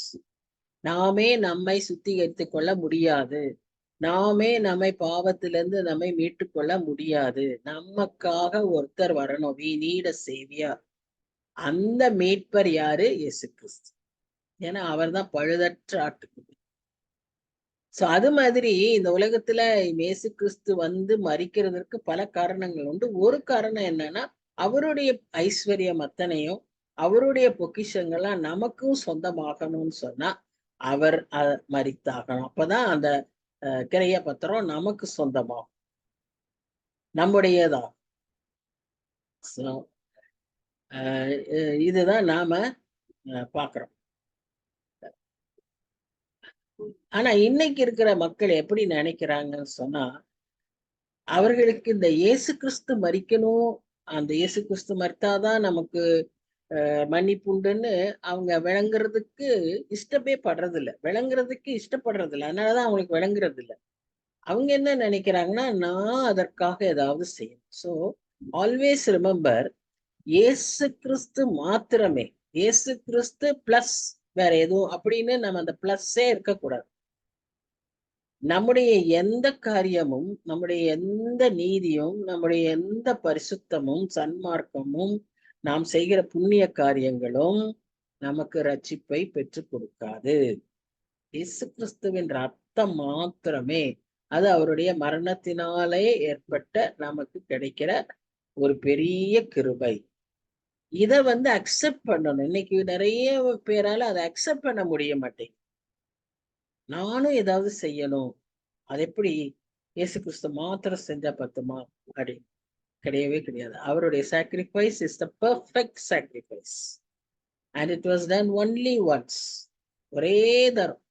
நாமே நம்மை சுத்திகரித்துக் கொள்ள முடியாது. நாமே நம்மை பாவத்திலிருந்து நம்மை மீட்டுக் கொள்ள முடியாது. நமக்காக ஒருத்தர் வரணும். We need a savior. அந்த மீட்பர் யாரு? இயேசு கிறிஸ்து. ஏன்னா அவர் தான் பழுதற்ற ஆட்டுக்குட்டி. சோ அது மாதிரி இந்த உலகத்துல இயேசு கிறிஸ்து வந்து மரிக்கிறதற்கு பல காரணங்கள் உண்டு. ஒரு காரணம் என்னன்னா, அவருடைய ஐஸ்வர்யம் அத்தனையும், அவருடைய பொக்கிஷங்கள்லாம் நமக்கும் சொந்தமாகணும்னு சொன்னா அவர் மரித்தாகணும். அப்பதான் அந்த கிரைய பத்திரம் நமக்கு சொந்தமாகும், நம்முடையதா. இதுதான் நாம பாக்குறோம். ஆனா இன்னைக்கு இருக்கிற மக்கள் எப்படி நினைக்கிறாங்கன்னு சொன்னா, அவர்களுக்கு இந்த இயேசு கிறிஸ்து மரிக்கணும், அந்த இயேசு கிறிஸ்து மரித்தாதான் நமக்கு மன்னிப்புண்டுன்னு அவங்க விளங்குறதுக்கு இஷ்டமே படுறது இல்லை, விளங்குறதுக்கு இஷ்டப்படுறது இல்லை. அதனாலதான் அவங்களுக்கு விளங்குறது இல்லை. அவங்க என்ன நினைக்கிறாங்கன்னா, நான் அதற்காக ஏதாவது செய்யணும். ஸோ ஆல்வேஸ் ரிமெம்பர், இயேசு கிறிஸ்து மாத்திரமே, இயேசு கிறிஸ்து பிளஸ் வேற எதுவும் அப்படின்னு நம்ம அந்த பிளஸ்ஸே இருக்கக்கூடாது. நம்முடைய எந்த காரியமும், நம்முடைய எந்த நீதியும், நம்முடைய எந்த பரிசுத்தமும், சன்மார்க்கமும், நாம் செய்கிற புண்ணிய காரியங்களும் நமக்கு ரட்சிப்பை பெற்றுக் கொடுக்காது. இயேசு கிறிஸ்துவின் ரத்தம் மாத்திரமே, அது அவருடைய மரணத்தினாலே ஏற்பட்ட நமக்கு கிடைக்கிற ஒரு பெரிய கிருபை. இத வந்து அக்செப்ட் பண்ணணும். இன்னைக்கு நிறைய பேரால அதை அக்செப்ட் பண்ண முடிய மாட்டேங்குது. நானும் ஏதாவது செய்யணும், அது எப்படி இயேசு கிறிஸ்து மாத்திரம் செஞ்சா பத்துமா அப்படி கிடையவே கிடையாது. அவருடைய sacrifice is the perfect sacrifice and it was done only once. ஒரே தரம்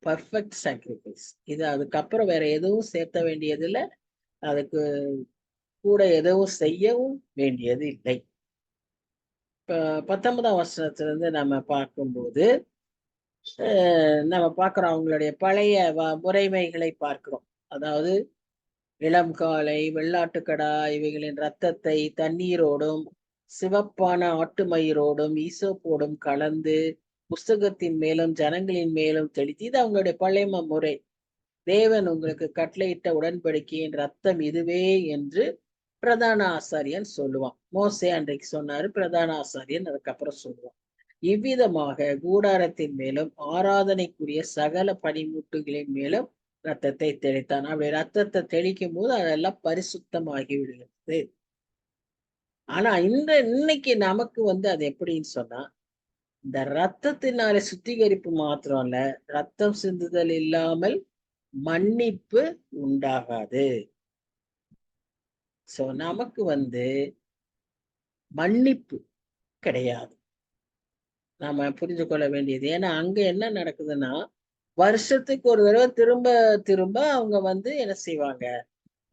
பர்ஃபெக்ட் சாக்ரிஃபைஸ். இது அதுக்கப்புறம் வேற எதுவும் சேர்த்த வேண்டியது இல்லை, அதுக்கு கூட எதுவும் செய்யவும் வேண்டியது இல்லை. இப்ப 19ஆம் வசனத்திலிருந்து நம்ம பார்க்கும்போது நம்ம பார்க்கிறோம் அவங்களுடைய பழைய முறைமைகளை பார்க்கிறோம். அதாவது இளம் காளை, வெள்ளாட்டுக்கடா இவைகளின் ரத்தத்தை தண்ணீரோடும் சிவப்பான ஆட்டுமயிரோடும் ஈசோப்போடும் கலந்து புஸ்தகத்தின் மேலும் ஜனங்களின் மேலும் தெளித்து, இது அவங்களுடைய பழைய முறை. தேவன் உங்களுக்கு கட்டளையிட்ட உடன்படிக்கையின் ரத்தம் இதுவே என்று பிரதான ஆசாரியன் சொல்லுவான். மோசே அன்றைக்கு சொன்னாரு, பிரதான ஆசாரியன் அதுக்கப்புறம் சொல்லுவான். இவ்விதமாக கூடாரத்தின் மேலும் ஆராதனைக்குரிய சகல பனிமுட்டுகளின் மேலும் ரத்தத்தை தெளித்தான். அப்படி ரத்தத்தை தெளிக்கும் போது அதெல்லாம் பரிசுத்தமாகி விடுகிறது. ஆனா இன்னைக்கு நமக்கு வந்து அது எப்படின்னு சொன்னா, இந்த ரத்தத்தினால சுத்திகரிப்பு மாத்திரம் இல்ல, ரத்தம் சிந்துதல் இல்லாமல் மன்னிப்பு உண்டாகாது. சோ நமக்கு வந்து மன்னிப்பு கிடையாது. நாம புரிந்து கொள்ள வேண்டியது. ஏன்னா அங்க என்ன நடக்குதுன்னா, வருஷத்துக்கு ஒரு தடவை திரும்ப திரும்ப அவங்க வந்து என்ன செய்வாங்க,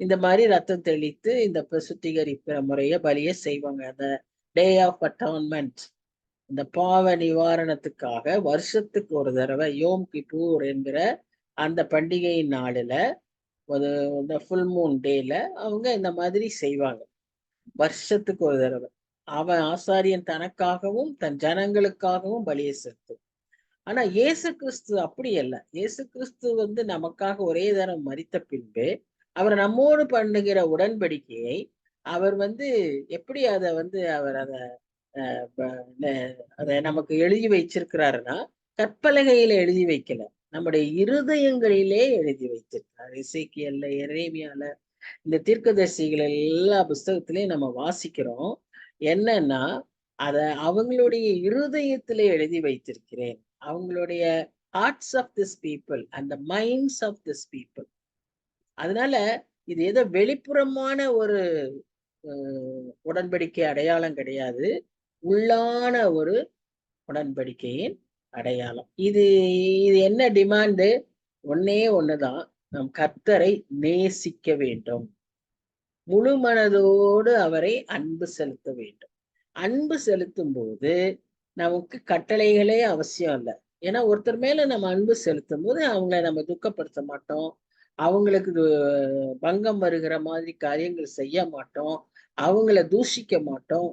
இந்த மாதிரி ரத்தம் தெளித்து இந்த சுத்திகரிப்பு முறைய பலிய செய்வாங்க. அந்த டே ஆஃப் அட்டான்மெண்ட், இந்த பாவ நிவாரணத்துக்காக வருஷத்துக்கு ஒரு தடவை யோம் கிப்பூர் என்கிற அந்த பண்டிகை நாளில ஒரு இந்த ஃபுல் மூன் டேல அவங்க இந்த மாதிரி செய்வாங்க. வருஷத்துக்கு ஒரு தடவை. அவன் ஆசாரியன் தனக்காகவும் தன் ஜனங்களுக்காகவும் பலியை செலுத்தும். ஆனா இயேசு கிறிஸ்து அப்படி அல்ல. இயேசு கிறிஸ்து வந்து நமக்காக ஒரே தரம் மரித்த பின்பு அவர் நம்மோடு பண்ணுகிற உடன்படிக்கையை அவர் வந்து எப்படி அதை வந்து அவர் அதை அதை நமக்கு எழுதி வைச்சிருக்கிறாருன்னா, கற்பலகையில எழுதி வைக்கல, நம்முடைய இருதயங்களிலே எழுதி வைத்திருக்கிறார். எசேக்கியேல்ல, எரேமியால, இந்த தீர்க்கதரிசிகள் எல்லா புஸ்தகத்திலையும் நம்ம வாசிக்கிறோம். என்னன்னா, அத அவங்களுடைய இருதயத்திலே எழுதி வைத்திருக்கிறேன். அவங்களுடைய hearts of this people and the minds of this people. அதனால இது ஏதோ வெளிப்புறமான ஒரு உடன்படிக்கை அடையாளம் கிடையாது. உள்ளான ஒரு உடன்படிக்கையின் அடையாளம். இது இது என்ன டிமாண்டு? ஒன்னே ஒண்ணுதான். நம் கர்த்தரை நேசிக்க வேண்டும். முழு மனதோடு அவரை அன்பு செலுத்த வேண்டும். அன்பு செலுத்தும் போது நமக்கு கட்டளைகளே அவசியம் இல்லை. ஏன்னா ஒருத்தர் மேல நம்ம அன்பு செலுத்தும் போது அவங்கள நம்ம துக்கப்படுத்த மாட்டோம். அவங்களுக்கு பங்கம் வருகிற மாதிரி காரியங்கள் செய்ய மாட்டோம். அவங்கள தூஷிக்க மாட்டோம்.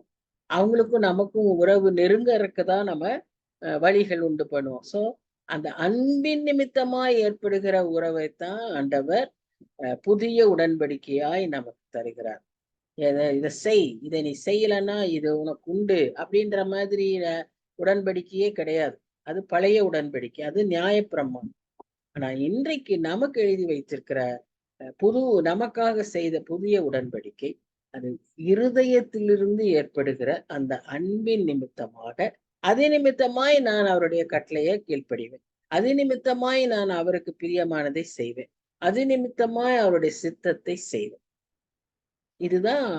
அவங்களுக்கும் நமக்கும் உறவு நெருங்கறதுக்கு தான் நம்ம வழிகள் உண்டு பண்ணுவோம். சோ அந்த அன்பின் நிமித்தமாய் ஏற்படுகிற உறவைத்தான் ஆண்டவர் புதிய உடன்படிக்கையாய் நமக்கு தருகிறார். இதை செய், இதை நீ செய்யலைன்னா இது உனக்கு உண்டு அப்படின்ற மாதிரி உடன்படிக்கையே கிடையாது. அது பழைய உடன்படிக்கை, அது நியாயப்பிரமாணம். ஆனா இன்றைக்கு நமக்கு எழுதி வைத்திருக்கிற புது நமக்காக செய்த புதிய உடன்படிக்கை, அது இருதயத்திலிருந்து ஏற்படுகிற அந்த அன்பின் நிமித்தமாக, அதே நிமித்தமாய் நான் அவருடைய கட்டளையை கீழ்ப்படிவேன். அது நிமித்தமாய் நான் அவருக்கு பிரியமானதை செய்வேன். அது நிமித்தமாய் அவருடைய சித்தத்தை செய்வேன். இதுதான்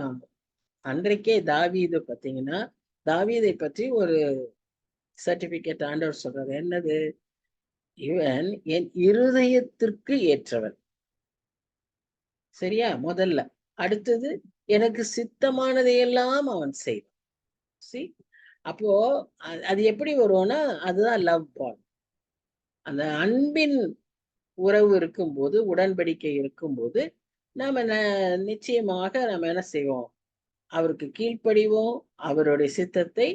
அன்றைக்கே தாவீது பார்த்தீங்கன்னா, தாவீதை பற்றி ஒரு சர்டிபிகேட் ஆண்டவர் சொல்றாரு. என்னது? இவன் என் இருதயத்திற்கு ஏற்றவன். சரியா? முதல்ல. அடுத்தது, எனக்கு சித்தமானதையெல்லாம் அவன் செய்வான். சி அப்போ அது எப்படி வரும்னா, அதுதான் லவ் பாண்ட். அந்த அன்பின் உறவு இருக்கும்போது, உடன்படிக்கை இருக்கும்போது, நாம நிச்சயமாக நம்ம என்ன செய்வோம்? அவருக்கு கீழ்ப்படிவோம், அவருடைய சித்தத்தை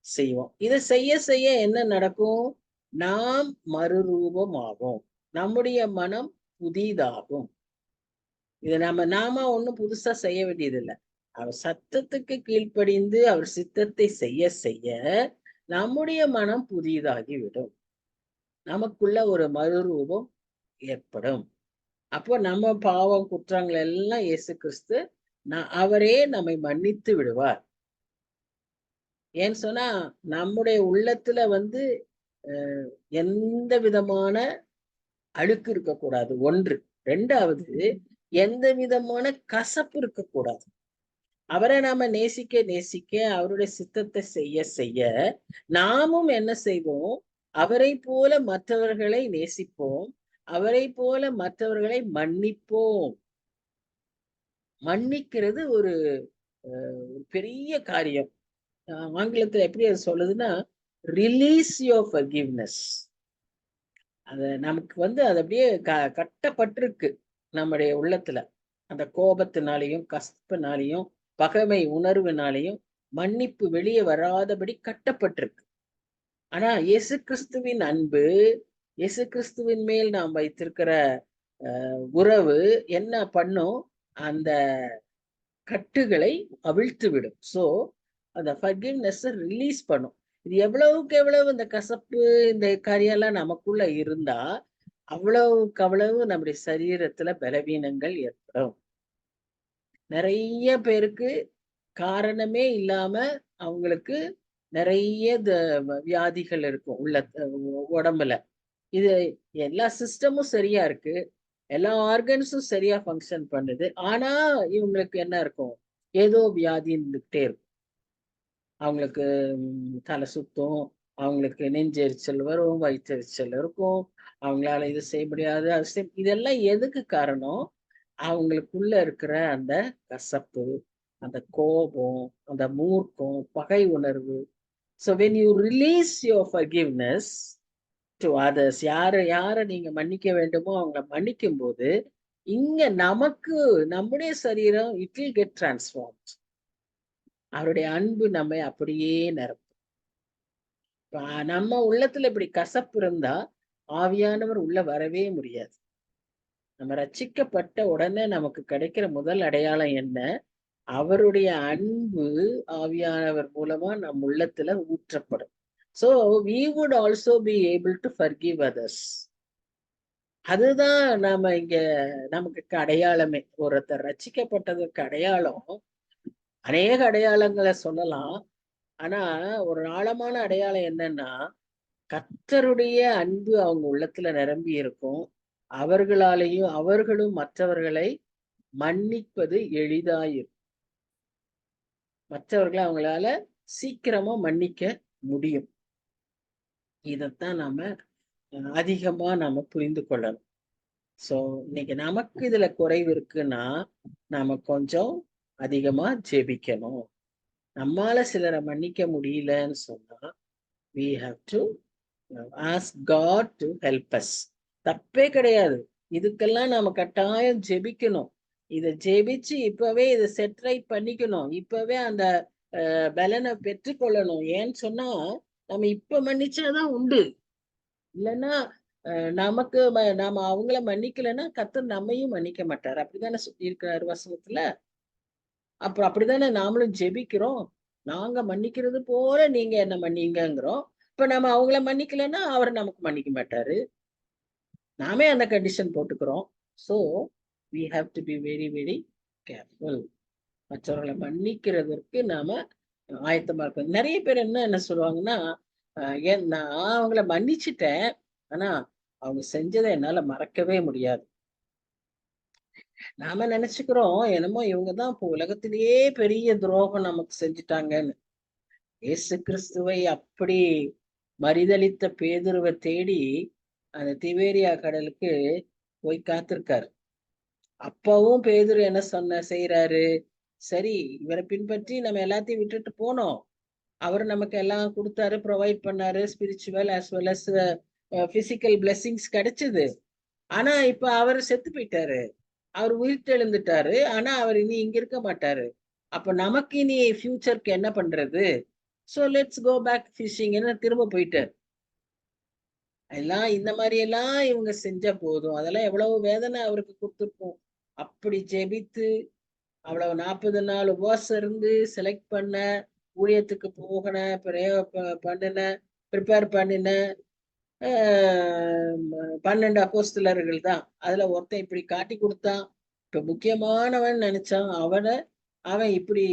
செய்வோம். இதை செய்ய செய்ய என்ன நடக்கும்? நாம் மறுரூபமாகும். நம்முடைய மனம் புதிதாகும். இதை நாம ஒண்ணும் புதுசா செய்ய வேண்டியதில்லை. அவர் சத்தத்துக்கு கீழ்ப்படிந்து அவர் சித்தத்தை செய்ய செய்ய நம்முடைய மனம் புதிதாகிவிடும். நமக்குள்ள ஒரு மறுரூபம் ஏற்படும். அப்போ நம்ம பாவம் குற்றங்கள் எல்லாம் இயேசு கிறிஸ்து அவரே நம்மை மன்னித்து விடுவார். ஏன்னு சொன்னா நம்முடைய உள்ளத்துல வந்து எந்த விதமான அழுக்கு இருக்கக்கூடாது, ஒன்று. ரெண்டாவது, எந்த விதமான கசப்பு இருக்கக்கூடாது. அவரை நாம நேசிக்க நேசிக்க அவருடைய சித்தத்தை செய்ய செய்ய நாமும் என்ன செய்வோம்? அவரை போல மற்றவர்களை நேசிப்போம். அவரை போல மற்றவர்களை மன்னிப்போம். மன்னிக்கிறது ஒரு பெரிய காரியம். ஆங்கிலத்துல எப்படி அது சொல்லுதுன்னா, ரிலீஸ் யுவர் ஃபர்கிவ்னஸ். அது நமக்கு வந்து அது அப்படியே கட்டப்பட்டிருக்கு நம்முடைய உள்ளத்துல. அந்த கோபத்தினாலையும் கசப்பினாலையும் பகைமை உணர்வினாலையும் மன்னிப்பு வெளியே வராதபடி கட்டப்பட்டிருக்கு. ஆனா இயேசு கிறிஸ்துவின் அன்பு, இயேசு கிறிஸ்துவின் மேல் நாம் வைத்திருக்கிற உறவு என்ன பண்ணும்? அந்த கட்டுகளை அவிழ்த்து விடும். சோ அந்த ஃபர்கிவ்னஸ் ரிலீஸ் பண்ணும். இது எவ்வளவுக்கு எவ்வளவு இந்த கசப்பு இந்த காரியெல்லாம் நமக்குள்ள இருந்தா அவ்வளவுக்கு அவ்வளவு நம்முடைய சரீரத்துல பலவீனங்கள் ஏற்படும். நிறைய பேருக்கு காரணமே இல்லாம அவங்களுக்கு நிறைய வியாதிகள் இருக்கும் உள்ள உடம்புல. இது எல்லா சிஸ்டமும் சரியா இருக்கு, எல்லா ஆர்கன்ஸும் சரியா ஃபங்க்ஷன் பண்ணுது. ஆனா இவங்களுக்கு என்ன இருக்கும்? ஏதோ வியாதி இருந்துகிட்டே இருக்கும். அவங்களுக்கு தலை சுத்தும், அவங்களுக்கு நெஞ்செரிச்சல் வரும், வயிற்றெரிச்சல் இருக்கும், அவங்களால இது செய்ய முடியாது, அது இதெல்லாம் எதுக்கு காரணம்? அவங்களுக்குள்ள இருக்கிற அந்த கசப்பு, அந்த கோபம், அந்த மூர்க்கம், பகை உணர்வு. So when you release your forgiveness to others, யார நீங்க மன்னிக்க வேண்டுமோ அவங்கள மன்னிக்கும் போது இங்க நமக்கு நம்முடைய சரீரம் இட் வில் கெட் டிரான்ஸ்ஃபார்ம்ட். அவருடைய அன்பு நம்மை அப்படியே நிரப்பும். நம்ம உள்ளத்துல இப்படி கசப்பு இருந்தா ஆவியானவர் உள்ள வரவே முடியாது. நம்ம ரட்சிக்கப்பட்ட உடனே நமக்கு கிடைக்கிற முதல் அடையாளம் என்ன? அவருடைய அன்பு ஆவியானவர் மூலமா நம் உள்ளத்துல ஊற்றப்படும். So we would also be able to forgive others. அதுதான் நாம இங்க நமக்கு அடையாளமே. ஒருத்தர் ரட்சிக்கப்பட்டதற்கு அடையாளம் அநேக அடையாளங்களை சொல்லலாம். ஆனா ஒரு ஆழமான அடையாளம் என்னன்னா, கர்த்தருடைய அன்பு அவங்க உள்ளத்துல நிரம்பி இருக்கும். அவர்களாலேயும் அவர்களும் மற்றவர்களை மன்னிப்பது எளிதாயிருக்கும். மற்றவர்களை அவங்களால சீக்கிரமா மன்னிக்க முடியும். இதத்தான் நாம அதிகமா நாம புரிந்து கொள்ளணும். சோ இன்னைக்கு நமக்கு இதுல குறைவு இருக்குன்னா நாம கொஞ்சம் அதிகமா ஜெபிக்கணும். நம்மால சிலரை மன்னிக்க முடியலன்னு சொன்னா we have to ask God to help us. தப்பே கிடையாது. இதுக்கெல்லாம் நாம கட்டாயம் ஜெபிக்கணும். இதை ஜெபிச்சு இப்பவே இதை செட் ரைட் பண்ணிக்கணும். இப்பவே அந்த பலனை பெற்றுக்கொள்ளணும். ஏன்னு சொன்னா நம்ம இப்ப மன்னிச்சாதான் உண்டு. இல்லைன்னா நமக்கு நாம அவங்கள மன்னிக்கலைன்னா கர்த்தர் நம்மையும் மன்னிக்க மாட்டார். அப்படித்தானே சொல்லியிருக்கிறாரு வசனத்துல. அப்புறம் அப்படித்தானே நாமளும் ஜெபிக்கிறோம். நாங்க மன்னிக்கிறது போல நீங்க என்ன மன்னிங்கிறோம். இப்ப நம்ம அவங்கள மன்னிக்கலைன்னா அவர் நமக்கு மன்னிக்க மாட்டாரு. நாமே அந்த கண்டிஷன் போட்டுக்கிறோம். So we have to be very very careful. மற்றவர்களை மன்னிக்கிறதற்கு நாம ஆயத்தமா இருக்கணும். நிறைய பேர் என்ன சொல்லுவாங்கன்னா, நான் அவங்கள மன்னிச்சுட்டேன், ஆனா அவங்க செஞ்சதை என்னால மறக்கவே முடியாது. நாம நினைச்சுக்கிறோம் என்னமோ இவங்கதான் இப்போ உலகத்திலேயே பெரிய துரோகம் நமக்கு செஞ்சுட்டாங்கன்னு. இயேசு கிறிஸ்துவை அப்படி மறிதளித்த பேதுருவை தேடி அந்த திபேரியா கடலுக்கு போய் காத்திருக்காரு. அப்பவும் பேதுரு என்ன செய்யறாரு? சரி, இவரை பின்பற்றி நம்ம எல்லாத்தையும் விட்டுட்டு போனோம். அவர் நமக்கு எல்லாம் கொடுத்தாரு, ப்ரொவைட் பண்ணாரு, spiritual as well as physical blessings கிடைச்சது. ஆனா இப்ப அவர் செத்து போயிட்டாரு. அவர் உயிர்த்தெழுந்துட்டாரு. ஆனா அவர் இனி இங்க இருக்க மாட்டாரு. அப்ப நமக்கு இனி ஃபியூச்சருக்கு என்ன பண்றது? சோ லெட்ஸ் கோ பேக் ஃபிஷிங்னு திரும்ப போயிட்டாரு. எல்லாம் இந்த மாதிரி எல்லாம் இவங்க செஞ்ச போதும். அதெல்லாம் எவ்வளவு வேதனை அவருக்கு கொடுத்துருக்கும். அப்படி ஜெபித்து அவ்வளவு 40 நாள் உபவாசம் இருந்து செலக்ட் பண்ண, ஊழியத்துக்கு போகன, பண்ணின, ப்ரிப்பேர் பண்ணின 12 அப்போஸ்தலர்கள் தான். அதுல ஒருத்தன் இப்படி காட்டி கொடுத்தான். இப்ப முக்கியமானவன் நினைச்சான். அவன் இப்படி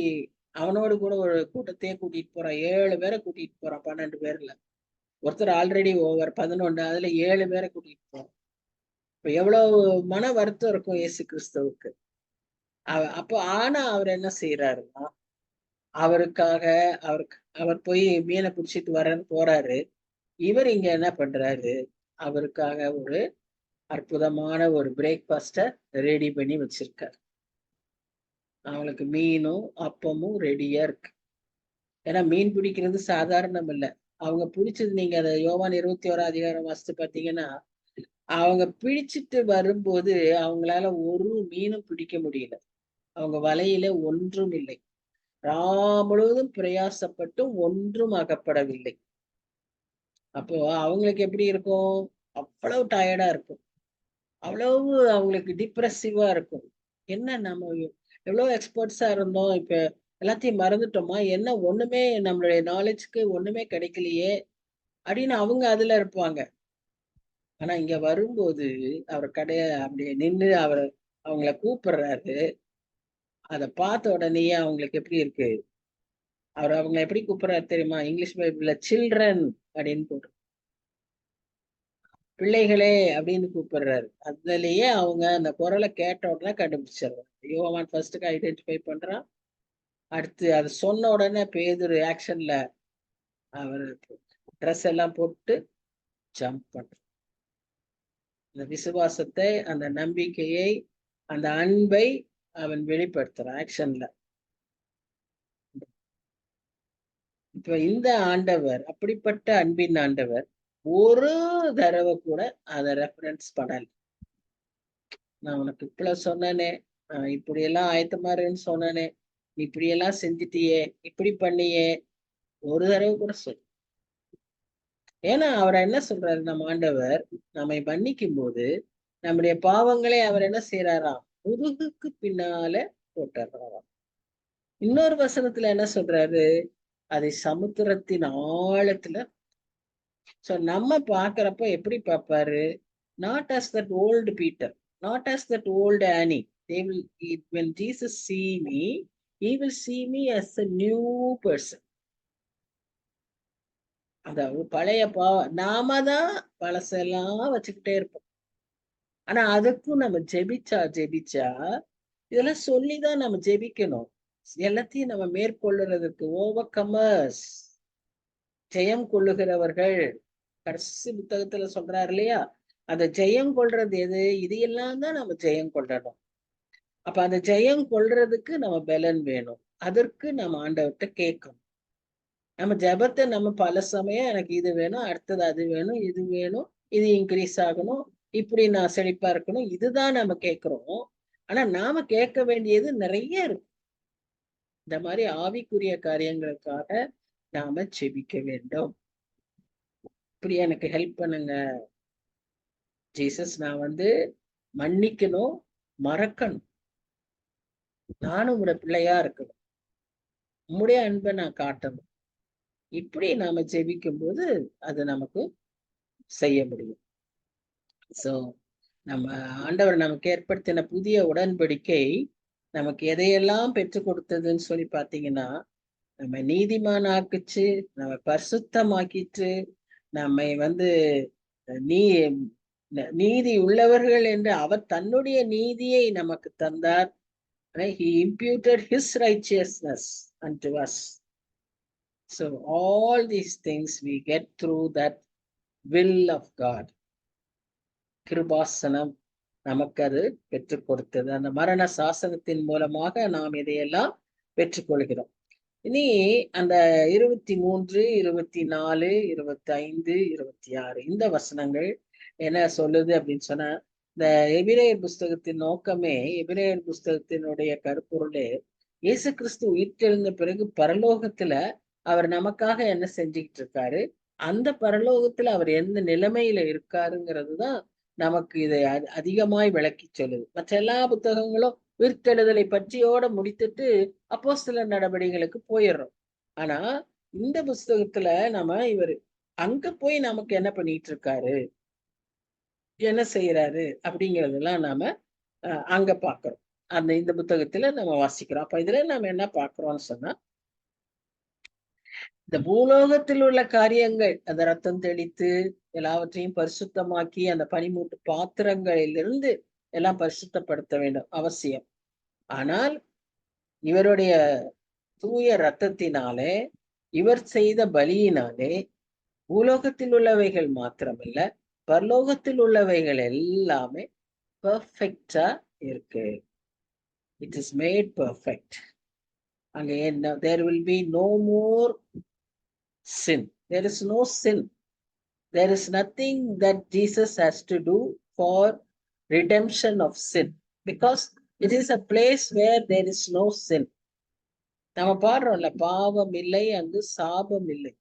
அவனோடு கூட ஒரு கூட்டத்தையே கூட்டிட்டு போறான். 7 பேரை கூட்டிட்டு போறான். 12 பேர்ல ஒருத்தர் ஆல்ரெடி ஓவர் 11. அதுல 7 பேரை கூட்டிட்டு போறான். இப்ப எவ்வளவு மன வருத்தம் இருக்கும் இயேசு கிறிஸ்துவுக்கு. அப்போ ஆனா அவர் என்ன செய்யறாருன்னா, அவருக்காக அவர் போய் மீனை பிடிச்சிட்டு போறாரு. இவர் இங்க என்ன பண்றாரு? அவருக்காக ஒரு அற்புதமான ஒரு பிரேக்ஃபாஸ்ட ரெடி பண்ணி வச்சிருக்காரு. அவங்களுக்கு மீனும் அப்பமும் ரெடியா இருக்கு. ஏன்னா மீன் பிடிக்கிறது சாதாரணம் இல்லை. அவங்க பிடிச்சது, நீங்க அதை யோவான் 21 வாசித்து பார்த்தீங்கன்னா, அவங்க பிடிச்சிட்டு வரும்போது அவங்களால ஒரு மீனும் பிடிக்க முடியல. அவங்க வலையில ஒன்றும் இல்லை. முழுவதும் பிரயாசப்பட்டும் ஒன்றும் அகப்படவில்லை. அப்போ அவங்களுக்கு எப்படி இருக்கும்? அவ்வளவு டயர்டா இருக்கும். அவ்வளவு அவங்களுக்கு டிப்ரெசிவா இருக்கும். என்ன நம்ம எவ்வளவு எக்ஸ்பர்ட்ஸா இருந்தோம், இப்ப எல்லாத்தையும் மறந்துட்டோமா? என்ன ஒண்ணுமே நம்மளுடைய நாலேஜ்க்கு ஒண்ணுமே கிடைக்கலையே அப்படின்னு அவங்க அதுல இருப்பாங்க. ஆனா இங்க வரும்போது அவர் அப்படியே நின்று அவங்கள கூப்பிடுறாரு. அதை பார்த்த உடனேயே அவங்களுக்கு எப்படி இருக்கு? அவங்க எப்படி கூப்பிடுறாரு தெரியுமா? இங்கிலீஷ் பைபிள்ல சில்ட்ரன் அப்படின்னு போட்டு, பிள்ளைகளே அப்படின்னு கூப்பிடுறாரு. அதுலயே அவங்க அந்த குரலை கேட்ட உடனே கண்டுபிடிச்சிடுறாரு. யோவான் ஃபர்ஸ்ட்டுக்கு ஐடென்டிஃபை பண்றான். அடுத்து அது சொன்ன உடனே பேதுரு ஆக்ஷன்ல அவர் ட்ரெஸ் எல்லாம் போட்டு ஜம்ப் பண்றார். அந்த விசுவாசத்தை, அந்த நம்பிக்கையை, அந்த அன்பை அவன் வெளிப்படுத்துறான் ஆக்ஷன்ல. இப்ப இந்த ஆண்டவர், அப்படிப்பட்ட அன்பின் ஆண்டவர், ஒரு தடவை கூட அதை ரெஃபரன்ஸ் பண்ணல. நான் உனக்கு இப்ப சொன்னனே, இப்படி எல்லாம் ஆயத்தமாருன்னு சொன்னனே, நீ இப்படி எல்லாம் செஞ்சுட்டியே, இப்படி பண்ணியே, ஒரு தடவை கூட சொல். ஏன்னா அவர் என்ன சொல்றாரு, நம்ம ஆண்டவர் நம்மை மன்னிக்கும் போது நம்முடைய பாவங்களை அவர் என்ன செய்யறாராம், முதுகுக்கு பின்னால போட்டுறாராம். இன்னொரு வசனத்துல என்ன சொல்றாரு, அதை சமுத்திரத்தின் ஆழத்துல. சோ நம்ம பாக்குறப்ப எப்படி பார்ப்பாரு, not as that old Peter, not as that old Annie. When Jesus see me, he will see me as a new person. அதாவது பழைய நாம தான் பழசெல்லாம் வச்சுக்கிட்டே இருப்போம். ஆனா அதுக்கும் நம்ம ஜெபிச்சா இதெல்லாம் சொல்லிதான் நம்ம ஜெபிக்கணும். எல்லாத்தையும் நம்ம மேற்கொள்ளுறதுக்கு ஓவர் கமர்ஸ், ஜெயம் கொள்ளுகிறவர்கள். கடைசி புத்தகத்துல சொல்றாரு இல்லையா, அந்த ஜெயம் கொள்றது எது, இது எல்லாம் தான் நம்ம ஜெயம் கொள்ளணும். அப்ப அந்த ஜெயம் கொள்றதுக்கு நம்ம பலன் வேணும். அதற்கு நம்ம ஆண்டவர்கிட்ட கேட்கணும். நம்ம ஜபத்தை நம்ம பல சமயம் எனக்கு இது வேணும், அடுத்தது அது வேணும், இது வேணும், இது இன்க்ரீஸ் ஆகணும், இப்படி நான் செழிப்பா இருக்கணும், இதுதான் நம்ம கேட்கிறோம். ஆனா நாம கேட்க வேண்டியது நிறைய இருக்கு. இந்த மாதிரி ஆவிக்குரிய காரியங்களுக்காக நாம செபிக்க வேண்டும். இப்படி எனக்கு ஹெல்ப் பண்ணுங்க ஜீசஸ், நான் மன்னிக்கணும், மறக்கணும், நானும் உங்களோட பிள்ளையா இருக்கணும், உம்முடைய அன்பை நான் காட்டணும். இப்படி நாம ஜெபிக்கும் போது அது நமக்கு செய்ய முடியும். சோ நம்ம ஆண்டவர் நமக்கு ஏற்படுத்தின புதிய உடன்படிக்கை நமக்கு எதையெல்லாம் பெற்றுக் கொடுத்ததுன்னு சொல்லி பாத்தீங்கன்னா, நம்ம நீதிமான் ஆக்குச்சு, நம்ம பரிசுத்தமாக்கிட்டு, நம்மை நீ நீதி உள்ளவர்கள் என்று அவர் தன்னுடைய நீதியை நமக்கு தந்தார். He imputed his righteousness unto us. So all these things we get through that will of God. கிருபாசனம் நமக்கு அது பெற்றுக் கொடுத்தது. அந்த மரண சாசனத்தின் மூலமாக நாம் இதையெல்லாம் பெற்றுக்கொள்கிறோம். இனி அந்த 23, 24, 25, 26 இந்த வசனங்கள் என்ன சொல்லுது அப்படின்னு சொன்னா, இந்த எபிரேயர் புஸ்தகத்தின் நோக்கமே, எபிரேயர் புஸ்தகத்தினுடைய கருப்பொருளே, இயேசு கிறிஸ்து உயிர்த்தெழுந்த பிறகு பரலோகத்துல அவர் நமக்காக என்ன செஞ்சுக்கிட்டு இருக்காரு, அந்த பரலோகத்துல அவர் எந்த நிலைமையில இருக்காருங்கிறது தான் நமக்கு இதை அதிகமாய் விளக்கி சொல்லுது. மற்ற எல்லா புத்தகங்களும் உயிர்த்தெழுதலை பற்றியோட முடித்துட்டு அப்போஸ்தலர் நடவடிக்கைகளுக்கு போயிடுறோம். ஆனா இந்த புஸ்தகத்துல நம்ம இவர் அங்க போய் நமக்கு என்ன பண்ணிட்டு இருக்காரு, என்ன செய்யறாரு அப்படிங்கறதெல்லாம் நாம அங்க பாக்குறோம். இந்த புத்தகத்துல நம்ம வாசிக்கிறோம். அப்ப இதுல நம்ம என்ன பாக்குறோம்னு சொன்னா, இந்த பூலோகத்தில் உள்ள காரியங்கள், அந்த ரத்தம் தெளித்து எல்லாவற்றையும் பரிசுத்தமாக்கி அந்த பனிமூட்டு பாத்திரங்களிலிருந்து எல்லாம் பரிசுத்தப்படுத்த வேண்டும், அவசியம். ஆனால் இவருடைய தூய ரத்தத்தினாலே, இவர் செய்த பலியினாலே பூலோகத்தில் உள்ளவைகள் மாத்திரமல்ல, பரலோகத்தில் உள்ளவைகள் எல்லாமே பெர்ஃபெக்டா இருக்கு. It is made perfect. அங்க என்ன, there will be no more sin. There is no sin. There is nothing that Jesus has to do for redemption of sin, because it is a place where there is no sin. நம்ம பாடுறோம்ல, பாவம் இல்லை அங்கு சாபம் இல்லை,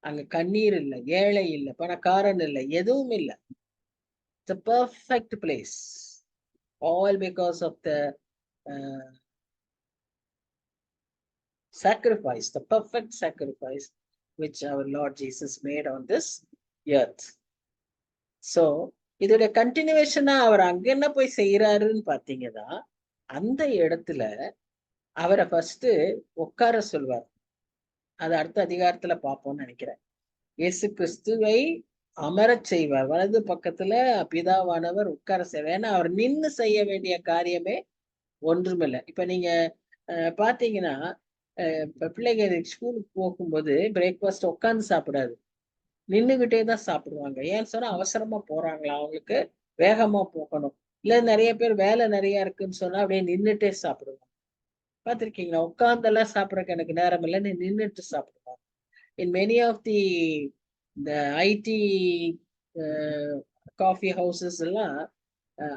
அங்க கண்ணீர் இல்லை, ஏழை இல்லை, பணக்காரன் இல்லை, எதுவும் இல்லை. It's a perfect place, all because of the sacrifice, the perfect sacrifice which our Lord Jesus made on this earth. So இதோட கண்டினியூவேஷனா அவர் அங்க என்ன போய் செய்யறாருன்னு பாத்தீங்கன்னா, அந்த இடத்துல அவரை ஃபர்ஸ்ட் உட்கார சொல்வார். அது அடுத்த அதிகாரத்துல பார்ப்போம்னு நினைக்கிறேன். இயேசு கிறிஸ்துவை அமரச் செய்வார், வலது பக்கத்துல பிதாவானவர் உட்கார செய்வார். ஏன்னா அவர் நின்னு செய்ய வேண்டிய காரியமே ஒன்றுமில்லை. இப்ப நீங்க பாத்தீங்கன்னா, பிள்ளைங்க ஸ்கூலுக்கு போகும்போது பிரேக்ஃபாஸ்ட் உட்காந்து சாப்பிடாது, நின்னுகிட்டே தான் சாப்பிடுவாங்க. ஏன்னு சொன்னா அவசரமா போறாங்களா, அவங்களுக்கு வேகமா போகணும். இல்ல நிறைய பேர் வேலை நிறைய இருக்குன்னு சொன்னா அப்படியே நின்னுட்டே சாப்பிடுவாங்க. பார்த்திருக்கீங்களா? உட்கார்ந்தெல்லாம் சாப்பிடறதுக்கு எனக்கு நேரம் இல்லைன்னு நின்றுட்டு சாப்பிடுவாங்க. In many of the IT coffee houses எல்லாம்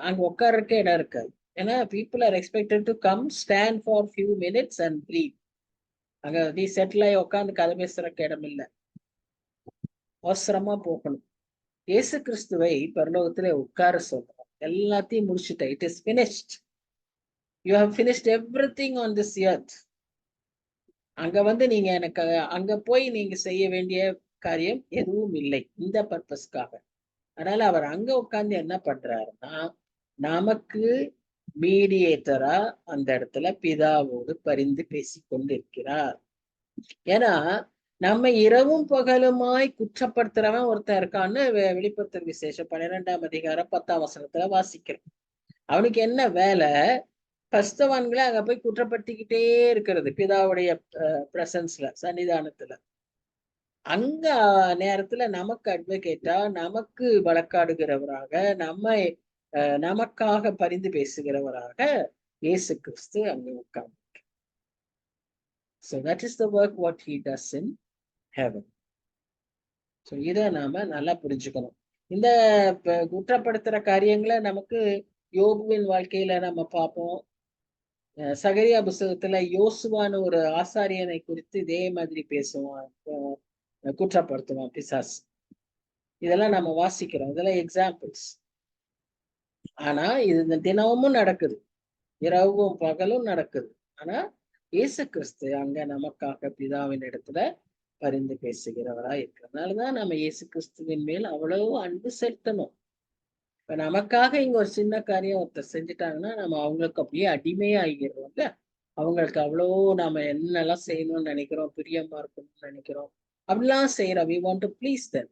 அங்க உட்கார்றதுக்கே இடம் இருக்காது. ஏன்னா people are expected to come stand for few minutes and leave. அங்க நீ செட்டில் ஆகி உட்காந்து கதை பேசுறதுக்கு இடம் இல்லை, அவசரமா போகணும். இயேசு கிறிஸ்துவை பரலோகத்திலே உட்கார சொல்றோம். எல்லாத்தையும் முடிச்சுட்ட, it is finished, you have finished everything on this earth. அங்க வந்து நீங்க எனக்கு அங்க போய் நீங்க செய்ய வேண்டிய காரியம் எதுவும் இல்லை இந்த பர்பஸ்க்காக. அதனால அவர் அங்க உட்கார்ந்து என்ன பண்றாருன்னா, நமக்கு மீடியேட்டரா அந்த இடத்துல பிதாவோடு பரிந்து பேசி கொண்டிருக்கிறார். ஏன்னா நம்ம இரவும் பகலுமாய் குற்றப்படுத்துறவன் ஒருத்தன் இருக்கான்னு வெளிப்படுத்தல் விசேஷம் 12ஆம் அதிகாரம் 10ஆம் வசனத்துல வாசிக்கிறோம். அவனுக்கு என்ன வேலை? பஸ்தவான்களை அங்க போய் குற்றப்படுத்திக்கிட்டே இருக்கிறது, பிதாவுடைய பிரசன்ஸ்ல, சன்னிதானத்துல. அங்க நேரத்துல நமக்கு அட்வொகேட்டா, நமக்கு வழக்காடுகிறவராக, நம்மை நமக்காக பரிந்து பேசுகிறவராக இயேசு கிறிஸ்து அங்க உட்கார்ந்து. So that is the work what he does in heaven. So இத நாம நல்லா புரிஞ்சுக்கணும். இந்த குற்றப்படுத்துற காரியங்களை நமக்கு யோபுவின் வாழ்க்கையில நம்ம பார்ப்போம். சகரியா புஸ்தகத்துல யோசுவான்னு ஒரு ஆசாரியனை குறித்து இதே மாதிரி பேசுவான், குற்றப்படுத்துவான் பிசாஸ். இதெல்லாம் நம்ம வாசிக்கிறோம், இதெல்லாம் எக்ஸாம்பிள்ஸ். ஆனா இது தினமும் நடக்குது, இரவும் பகலும் நடக்குது. ஆனா இயேசு கிறிஸ்து அங்க நமக்காக பிதாவின் இடத்துல பரிந்து பேசுகிறவரா இருக்கிறதுனாலதான் நம்ம இயேசு கிறிஸ்துவின் மேல் அவ்வளவு அன்பு செலுத்தணும். இப்ப நமக்காக இங்க ஒரு சின்ன காரியம் ஒருத்தர் செஞ்சுட்டாங்கன்னா நம்ம அவங்களுக்கு அப்படியே அடிமையா ஆகிடுறோம்ல. அவங்களுக்கு அவ்வளோ நாம என்னெல்லாம் செய்யணும்னு நினைக்கிறோம், பிரியமா இருக்கணும்னு நினைக்கிறோம், அப்படிலாம் செய்யறோம். we want to please them.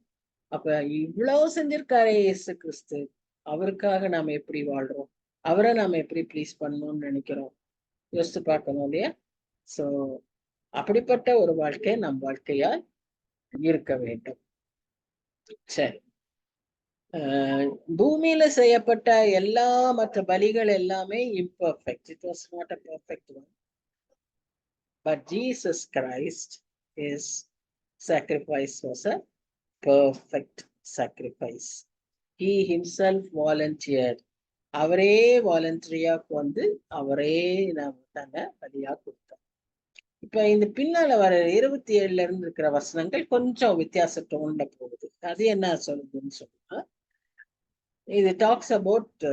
அப்ப இவ்வளவு செஞ்சிருக்காரே இயேசு கிறிஸ்து, அவருக்காக நாம எப்படி வாழ்றோம், அவரை நாம எப்படி ப்ளீஸ் பண்ணணும்னு நினைக்கிறோம், யோசித்து பார்க்கணும் இல்லையா? சோ அப்படிப்பட்ட ஒரு வாழ்க்கை நம் வாழ்க்கையால் இருக்க வேண்டும். சரி, பூமியில செய்யப்பட்ட எல்லா மற்ற பலிகள் எல்லாமே imperfect. It was not a perfect one. But Jesus Christ, his sacrifice was a perfect sacrifice. He himself volunteered. அவரே வாலண்டரியா வந்து அவரே நம்ம தங்க பலியா கொடுத்தார். இப்ப இந்த பின்னால வர 27ல இருந்து இருக்கிற வசனங்கள் கொஞ்சம் வித்தியாசத்தை உண்ட போகுது. அது என்ன சொல்லுதுன்னு சொன்னா, இது talks about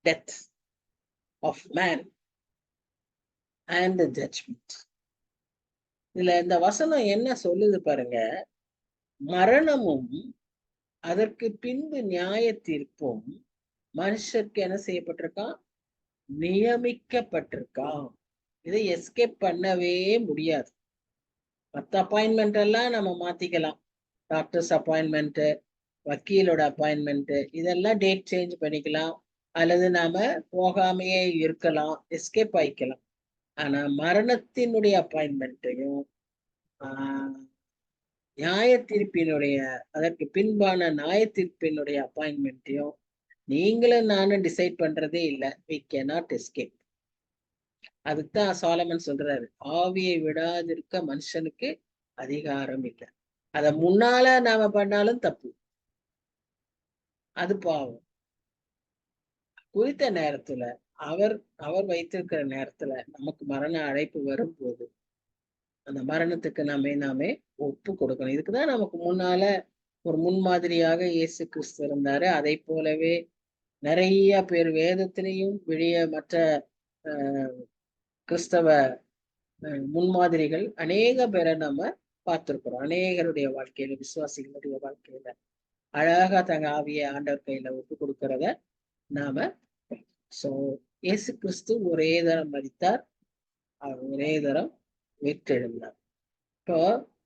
death of man and judgement. இதுல இந்த வசனம் என்ன சொல்லுது பாருங்க, மரணமும் அதற்கு பின்பு நியாய தீர்ப்பும் மனுஷருக்கு என்ன செய்யப்பட்டிருக்கான், நியமிக்கப்பட்டிருக்கான். இதை எஸ்கேப் பண்ணவே முடியாது. மற்ற அப்பாயின்மெண்ட் எல்லாம் நம்ம மாத்திக்கலாம், டாக்டர்ஸ் அப்பாயின்மெண்ட், வக்கீலோட அப்பாயின்மெண்ட், இதெல்லாம் டேட் சேஞ்ச் பண்ணிக்கலாம், அல்லது நாம போகாமையே இருக்கலாம், எஸ்கேப் ஆயிக்கலாம். ஆனா மரணத்தினுடைய அப்பாயின்மெண்ட்டையும் நியாய தீர்ப்பினுடைய அதற்கு பின்பான நியாய தீர்ப்பினுடைய அப்பாயின்மெண்ட்டையும் நீங்களும் நானும் டிசைட் பண்றதே இல்லை. we cannot escape. அதுதான் சாலமன் சொல்றாரு, ஆவியை விடாதிருக்க மனுஷனுக்கு அதிகாரம் இல்லை. அத முன்னால நாம பண்ணாலும் தப்பு, அது பாவம். குறித்த நேரத்துல அவர் அவர் வைத்திருக்கிற நேரத்துல நமக்கு மரண அழைப்பு வரும்போது அந்த மரணத்துக்கு நாமே ஒப்பு கொடுக்கணும். இதுக்குதான் நமக்கு முன்னால ஒரு முன்மாதிரியாக இயேசு கிறிஸ்து இருந்தாரு. அதை போலவே நிறைய பேர் வேதத்திலையும் வெளிய மற்ற கிறிஸ்தவ முன்மாதிரிகள் அநேக பேரை நம்ம பார்த்திருக்கிறோம். அநேகருடைய வாழ்க்கையில, விசுவாசிகளுடைய வாழ்க்கையில அழகா தங்க ஆவிய ஆண்டவர் கையில ஒப்பு கொடுக்கறத நாம. சோ இயேசு கிறிஸ்து ஒரே தரம் மரித்தார், அவர் ஒரே தரம் உயிர்த்தெழுந்தார். இப்போ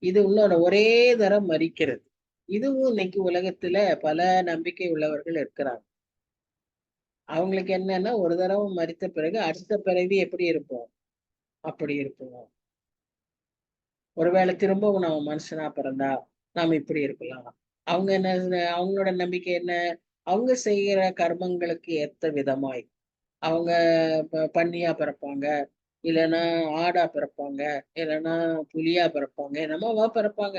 இது இன்னொரு ஒரே தரம் மரிக்கிறது. இதுவும் இன்னைக்கு உலகத்துல பல நம்பிக்கை உள்ளவர்கள் இருக்கிறாங்க. அவங்களுக்கு என்னன்னா, ஒரு தடவை மரித்த பிறகு அடுத்த பிறவி எப்படி இருப்போம், அப்படி இருப்போம். ஒருவேளை திரும்பவும் நம்ம மனுஷனா பிறந்தா நாம இப்படி இருக்கலாம். அவங்க என்ன, அவங்களோட நம்பிக்கை என்ன, அவங்க செய்கிற கர்மங்களுக்கு ஏத்த விதமாய் அவங்க பன்னியா பிறப்பாங்க, இல்லைன்னா ஆடா பிறப்பாங்க, இல்லைன்னா புலியா பிறப்பாங்க, என்னமோவா பிறப்பாங்க.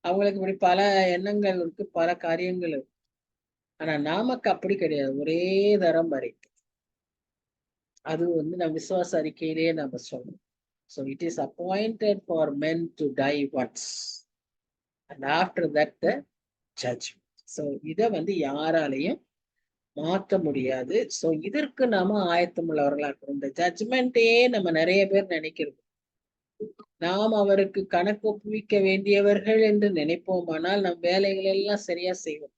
அவங்களுக்கு இப்படி பல எண்ணங்கள் இருக்கு, பல காரியங்கள் இருக்கு. ஆனா நமக்கு அப்படி கிடையாது. ஒரே தரம் மறித்து, அது நம்ம விசுவாச அறிக்கையிலேயே நம்ம சொல்லணும். So it is appointed for men to die once, and after that the judgment. So இத யாராலையும் மாற்ற முடியாது. சோ இதற்கு நாம ஆயத்தம் உள்ளவர்களா இருக்கணும். இந்த ஜட்ஜ்மெண்டே நம்ம நிறைய பேர் நினைக்கிறது, நாம் அவருக்கு கணக்கு ஒப்புவிக்க வேண்டியவர்கள் என்று நினைப்போமானால் நம் வேலைகள் எல்லாம் சரியா செய்வோம்.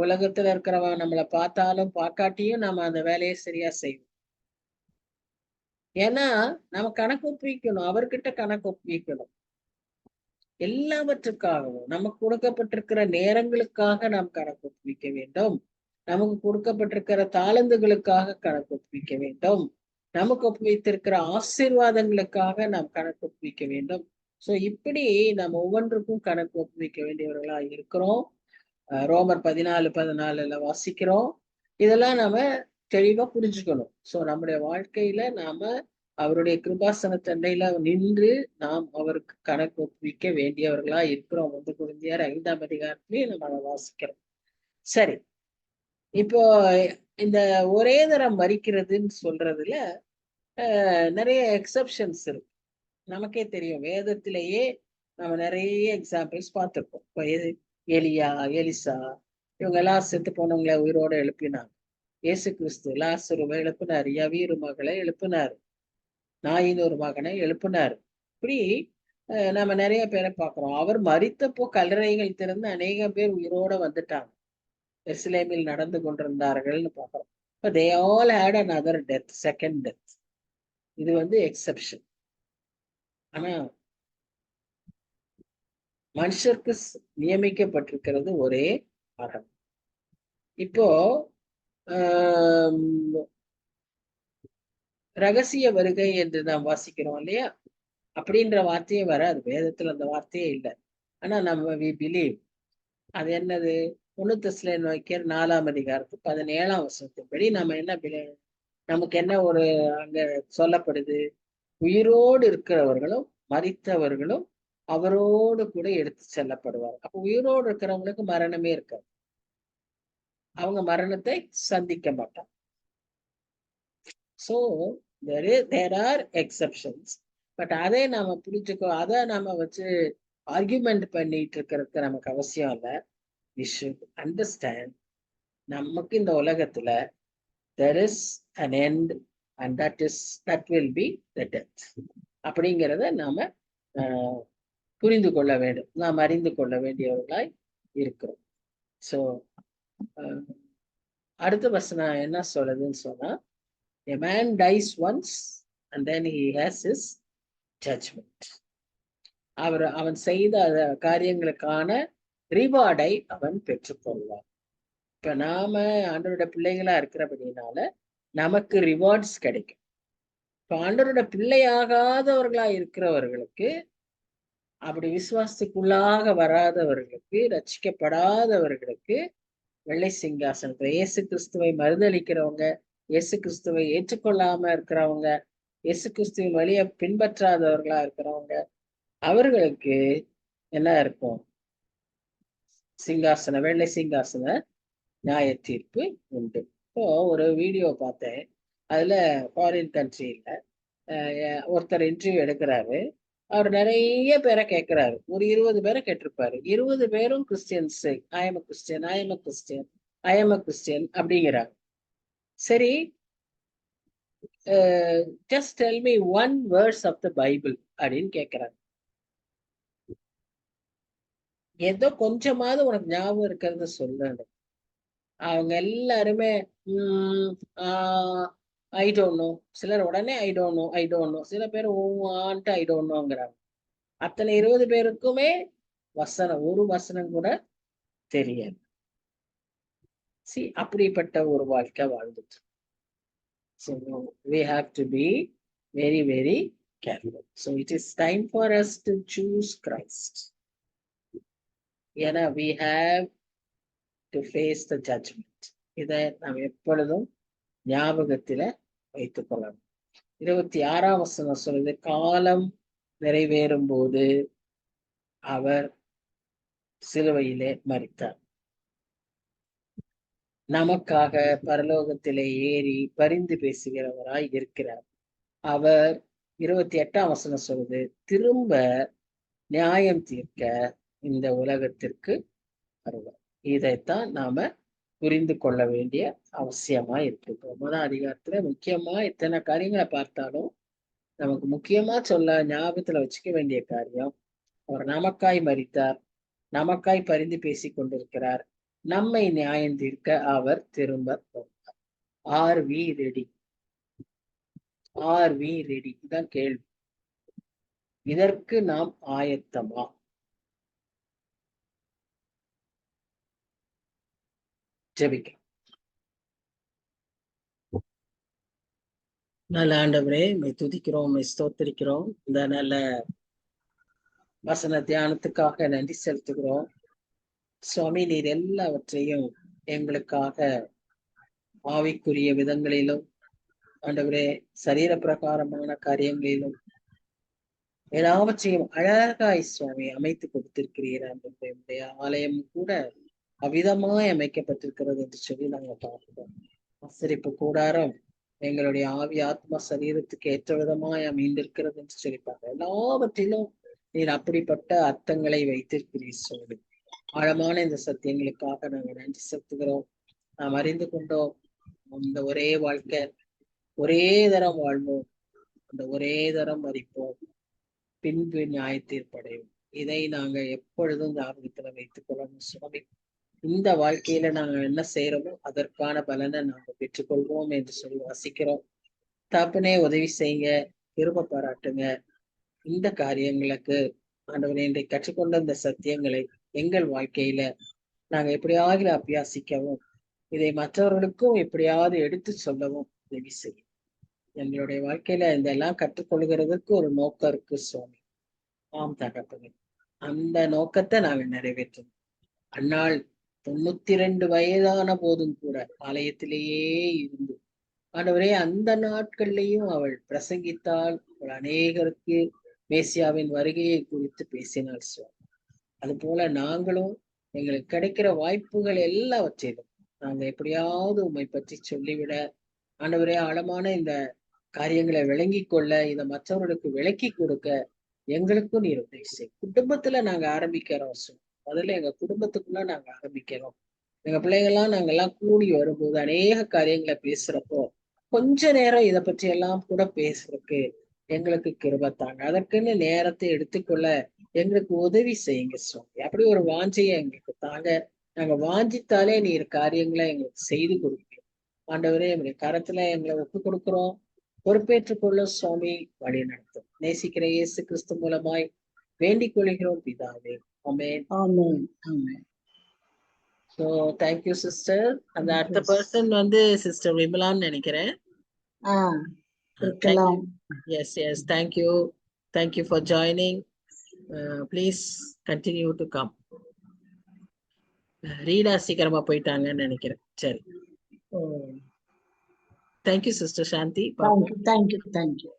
உலகத்துல இருக்கிறவன் நம்மளை பார்த்தாலும் பார்க்காட்டியும் நம்ம அந்த வேலையை சரியா செய்வோம். ஏன்னா நம்ம கணக்கு ஒப்புவிக்கணும், அவர்கிட்ட கணக்கு ஒப்புவிக்கணும். எல்லாவற்றுக்காகவும் நமக்கு கொடுக்கப்பட்டிருக்கிற நேரங்களுக்காக நாம் கணக்கு ஒப்புவிக்க வேண்டும். நமக்கு கொடுக்கப்பட்டிருக்கிற தாளந்துகளுக்காக கணக்கு ஒப்புவிக்க வேண்டும். நமக்கு ஒப்புவித்திருக்கிற ஆசீர்வாதங்களுக்காக நாம் கணக்கு ஒப்புவிக்க வேண்டும். சோ இப்படி நம்ம ஒவ்வொன்றுக்கும் கணக்கு ஒப்புவிக்க வேண்டியவர்களா இருக்கிறோம். ரோமர் 14:14 வாசிக்கிறோம். இதெல்லாம் நாம தெளிவா புரிஞ்சுக்கணும். சோ நம்முடைய வாழ்க்கையில நாம அவருடைய கிருபாசன தண்டையில நின்று நாம் அவருக்கு கணக்கு ஒப்புவிக்க வேண்டியவர்களா இருக்கிறோம். 1 கொரிந்தியர் 5ஆம் அதிகாரத்திலேயே நம்ம அதை வாசிக்கிறோம். சரி, இப்போ இந்த ஒரே தரம் மறிக்கிறதுன்னு சொல்றதுல நிறைய எக்ஸப்ஷன்ஸ் இருக்கு. நமக்கே தெரியும், வேதத்திலேயே நம்ம நிறைய எக்ஸாம்பிள்ஸ் பார்த்திருக்கோம். இப்போ எலியா, எலிசா, இவங்க எல்லாம் செத்து போனவங்களை உயிரோட எழுப்பினாங்க. இயேசு கிறிஸ்து லாசருவை எழுப்பினார், யவீரு மகளை எழுப்பினார், நாயின் ஒரு மகனை எழுப்பினார். இப்படி நம்ம நிறைய பேரை பார்க்கிறோம். அவர் மரித்தப்போ கல்லறைகள் திறந்து அநேகம் பேர் உயிரோட வந்துட்டாங்க. எருசலேமில் நடந்து கொண்டிருந்தார்கள்னு பார்க்கிறோம். they all had another death, second death. இது எக்ஸெப்ஷன். ஆனா மனுஷருக்கு நியமிக்கப்பட்டிருக்கிறது ஒரே மரணம். இப்போ ரகசிய வருகை என்று நாம் வாசிக்கிறோம் இல்லையா? அப்படின்ற வார்த்தையே வராது, வேதத்துல அந்த வார்த்தையே இல்லை. ஆனா நம்ம வி பிலீவ். அது என்னது? 1 தெசலோனிக்கேயர் 4ஆம் அதிகாரத்து 17ஆம் வசனத்தின்படி நம்ம நமக்கு என்ன அங்க சொல்லப்படுது? உயிரோடு இருக்கிறவர்களும் மரித்தவர்களும் அவரோடு கூட எடுத்து செல்லப்படுவார். அப்ப உயிரோடு இருக்கிறவங்களுக்கு மரணமே இருக்காது, அவங்க மரணத்தை சந்திக்க மாட்டாங்க. So there are exceptions, but அதை நாம புரிஞ்சுக்கோ. அதை நாம வச்சு ஆர்குமெண்ட் பண்ணிட்டு இருக்கிறதுக்கு நமக்கு அவசியம் இல்லை. we should understand, நமக்கு இந்த உலகத்துல there is an end, and that will be the death. அப்படிங்கிறத நாம புரிந்து கொள்ள வேண்டும், நாம் அறிந்து கொள்ள வேண்டியவர்களாய் இருக்கிறோம். சோ அடுத்த வசனம் என்ன சொல்லுதுன்னு சொன்னா, a man dies once and then he has his judgment. அவன் செய்த காரியங்களுக்கான ரிவார்டை அவன் பெற்றுக்கொள்வான். இப்ப நாம ஆண்டவருடைய பிள்ளைகளா இருக்கிறபடினால நமக்கு ரிவார்ட்ஸ் கிடைக்கும். இப்ப ஆண்டவருடைய பிள்ளையாகாதவர்களா இருக்கிறவர்களுக்கு, அப்படி விசுவாசத்துக்குள்ளாக வராதவர்களுக்கு, ரட்சிக்கப்படாதவர்களுக்கு வெள்ளை சிங்காசனத்துல இயேசு கிறிஸ்துவை மறுதளிக்கிறவங்க, இயேசு கிறிஸ்துவை ஏற்றுக்கொள்ளாம இருக்கிறவங்க, இயேசு கிறிஸ்துவின் வழியை பின்பற்றாதவர்களா இருக்கிறவங்க, அவர்களுக்கு என்ன இருக்கும்? வெள்ளை சிங்காசன நியாய தீர்ப்பு உண்டு. இப்போ ஒரு வீடியோ பார்த்தேன். அதுல ஃபாரின் கண்ட்ரியில ஒருத்தர் இன்டர்வியூ எடுக்கிறாரு. அவர் நிறைய பேரை கேட்கிறாரு, ஒரு 20 பேரை கேட்டிருப்பாரு. 20 பேரும் Christians. I am Christian, I am Christian, I am Christian அப்படிங்கிறார். சரி, just tell me one verse of the Bible அப்படின்னு கேட்கிறாங்க. ஏதோ கொஞ்சமாவது உனக்கு ஞாபகம் இருக்கிறத சொல்லணும். அவங்க எல்லாருமே ஐ டோன்ட் நோ. சிலர் உடனே I don't know, I don't know. சில பேர் ஓவான்ட்டு ஐ டோன்ட் நோங்கிறாங்க. அத்தனை 20 பேருக்குமே ஒரு வசனம் கூட தெரியாது. அப்படிப்பட்ட ஒரு வாழ்க்கை வாழ்ந்துட்டு. So we have to be very, very careful. So it is time for us to choose Christ. ஏன்னா we have to face the judgment. இதை நாம் எப்பொழுதும் ஞாபகத்தில வைத்துக் கொள்ளணும். 26ஆம் வசனம் சொல்லுது, காலம் நிறைவேறும் போது அவர் சிலுவையிலே மரித்தார். நமக்காக பரலோகத்திலே ஏறி பரிந்து பேசுகிறவராய் இருக்கிறார். அவர் 28ஆம் வசனம் சொல்லுது, திரும்ப நியாயம் தீர்க்க இந்த உலகத்திற்கு வருவார். இதைத்தான் நாம புரிந்து கொள்ள வேண்டிய அவசியமா இருக்கு. 9ஆம் அதிகாரத்துல முக்கியமா இத்தனை காரியங்களை பார்த்தாலும் நமக்கு முக்கியமா சொல்ல ஞாபகத்துல வச்சுக்க வேண்டிய காரியம், அவர் நமக்காய் மரித்தார், நமக்காய் பரிந்து பேசிக் கொண்டிருக்கிறார், நம்மை நியாயம் தீர்க்க அவர் திரும்ப வருவார். Are we ready? Are we ready? இதான் கேள்வி. இதற்கு நாம் ஆயத்தமா? ஜெபிக்கலாம். நல்ல ஆண்டவரே, உம்மை துதிக்கிறோம், உம்மை ஸ்தோத்திரிக்கிறோம். இந்த நல்ல வசன தியானத்துக்காக நன்றி செலுத்துகிறோம். சுவாமி, நீர் எல்லாவற்றையும் எங்களுக்காக ஆவிக்குரிய விதங்களிலும், ஆண்டவரே, சரீர பிரகாரமான காரியங்களிலும் எல்லாவற்றையும் அழகாய் சுவாமி அமைத்து கொடுத்திருக்கிறீர். ஆண்டவரே, ஆலயம் கூட அவ்விதமாய் அமைக்கப்பட்டிருக்கிறது என்று சொல்லி நாங்கள் பார்க்கிறோம். ஆசரிப்பு கூடாரம் எங்களுடைய ஆவி ஆத்மா சரீரத்துக்கு ஏற்ற விதமாய் அமைந்திருக்கிறது என்று சொல்லிப்பாங்க. எல்லாவற்றிலும் நீர் அப்படிப்பட்ட அர்த்தங்களை வைத்திருக்கிறீர் சொல்லி ஆழமான இந்த சத்தியங்களுக்காக நாங்கள் நன்றி செலுத்துகிறோம். நாம் அறிந்து கொண்டோம், அந்த ஒரே வாழ்க்கை, ஒரே தரம் வாழ்வோம், அந்த ஒரே தரம் மறிப்போம், பின்பு நியாய தீர்ப்படையும். இதை நாங்க எப்பொழுதும் ஞாபகத்துல வைத்துக் கொள்ளணும் சுவாமி. இந்த வாழ்க்கையில நாங்க என்ன செய்யறோமோ அதற்கான பலனை நாங்க பெற்றுக்கொள்வோம் என்று சொல்லி வாசிக்கிறோம். தப்புனே உதவி செய்யுங்க, கிருபை பாராட்டுங்க. இந்த காரியங்களுக்கு ஆண்டவரே, இன்றைக்கு கற்றுக்கொண்ட இந்த சத்தியங்களை எங்கள் வாழ்க்கையில நாங்க எப்படியாவது அபியாசிக்கவும், இதை மற்றவர்களுக்கும் எப்படியாவது எடுத்து சொல்லவும் உதவி செய்யும். எங்களுடைய வாழ்க்கையில இதெல்லாம் கற்றுக்கொள்கிறதுக்கு ஒரு நோக்கம் இருக்கு சுவாமி. ஆம் தகப்பனே, அந்த நோக்கத்தை நாங்க நிறைவேற்றணும். அந்நாள் 92 வயதான போதும் கூட ஆலயத்திலேயே இருந்து ஆண்டவரே, அந்த நாட்கள்லையும் அவள் பிரசங்கித்தாள். அவள் அநேகருக்கு மேசியாவின் வருகையை குறித்து பேசினாள் சுவாமி. அது போல நாங்களும் எங்களுக்கு கிடைக்கிற வாய்ப்புகள் எல்லாவற்றிலும் நாங்க எப்படியாவது உம்மை பற்றி சொல்லிவிட, ஆண்டவரே, ஆழமான இந்த காரியங்களை விளங்கி கொள்ள, இதை மற்றவர்களுக்கு விளக்கி கொடுக்க எங்களுக்கும் நீர் உதவி செய்யும். குடும்பத்துல நாங்க ஆரம்பிக்கிறோம் சுவாமி. முதல்ல எங்க குடும்பத்துக்குள்ள நாங்க ஆரம்பிக்கிறோம். எங்க பிள்ளைகள்லாம் நாங்கெல்லாம் கூடி வரும்போது அநேக காரியங்களை பேசுறப்போ கொஞ்ச நேரம் இதை பற்றி எல்லாம் கூட பேசுறதுக்கு எங்களுக்கு கிருபை தாங்க. அதற்குன்னு நேரத்தை எடுத்துக்கொள்ள எங்களுக்கு உதவி செய்யுங்க சுவாமி. அப்படி ஒரு வாஞ்சையை எங்களுக்கு தாங்க. நாங்க வாஞ்சித்தாலே நீர் காரியங்களை எங்களுக்கு செய்து கொடுப்பீங்க. ஆண்டவரே, எங்களுடைய கரத்துல எங்களை ஒப்பு கொடுக்கிறோம். பொறுப்பேற்றுக் கொள்ள சுவாமி வழி நடத்தும். நேசிக்கிற இயேசு கிறிஸ்து மூலமாய் வேண்டிக் கொள்கிறோம் பிதாவே. ஆமென். ஆமென். ஆமென். So thank you sister. அந்த அடுத்த பர்சன் வந்து சிஸ்டர் விமலான்னு நினைக்கிறேன். இருக்கலாம். Yes, thank you for joining. Please continue to come. Rita சீக்கிரமா போயிட்டாங்கன்னு நினைக்கிறேன். சரி, thank you sister Shanti. Thank you.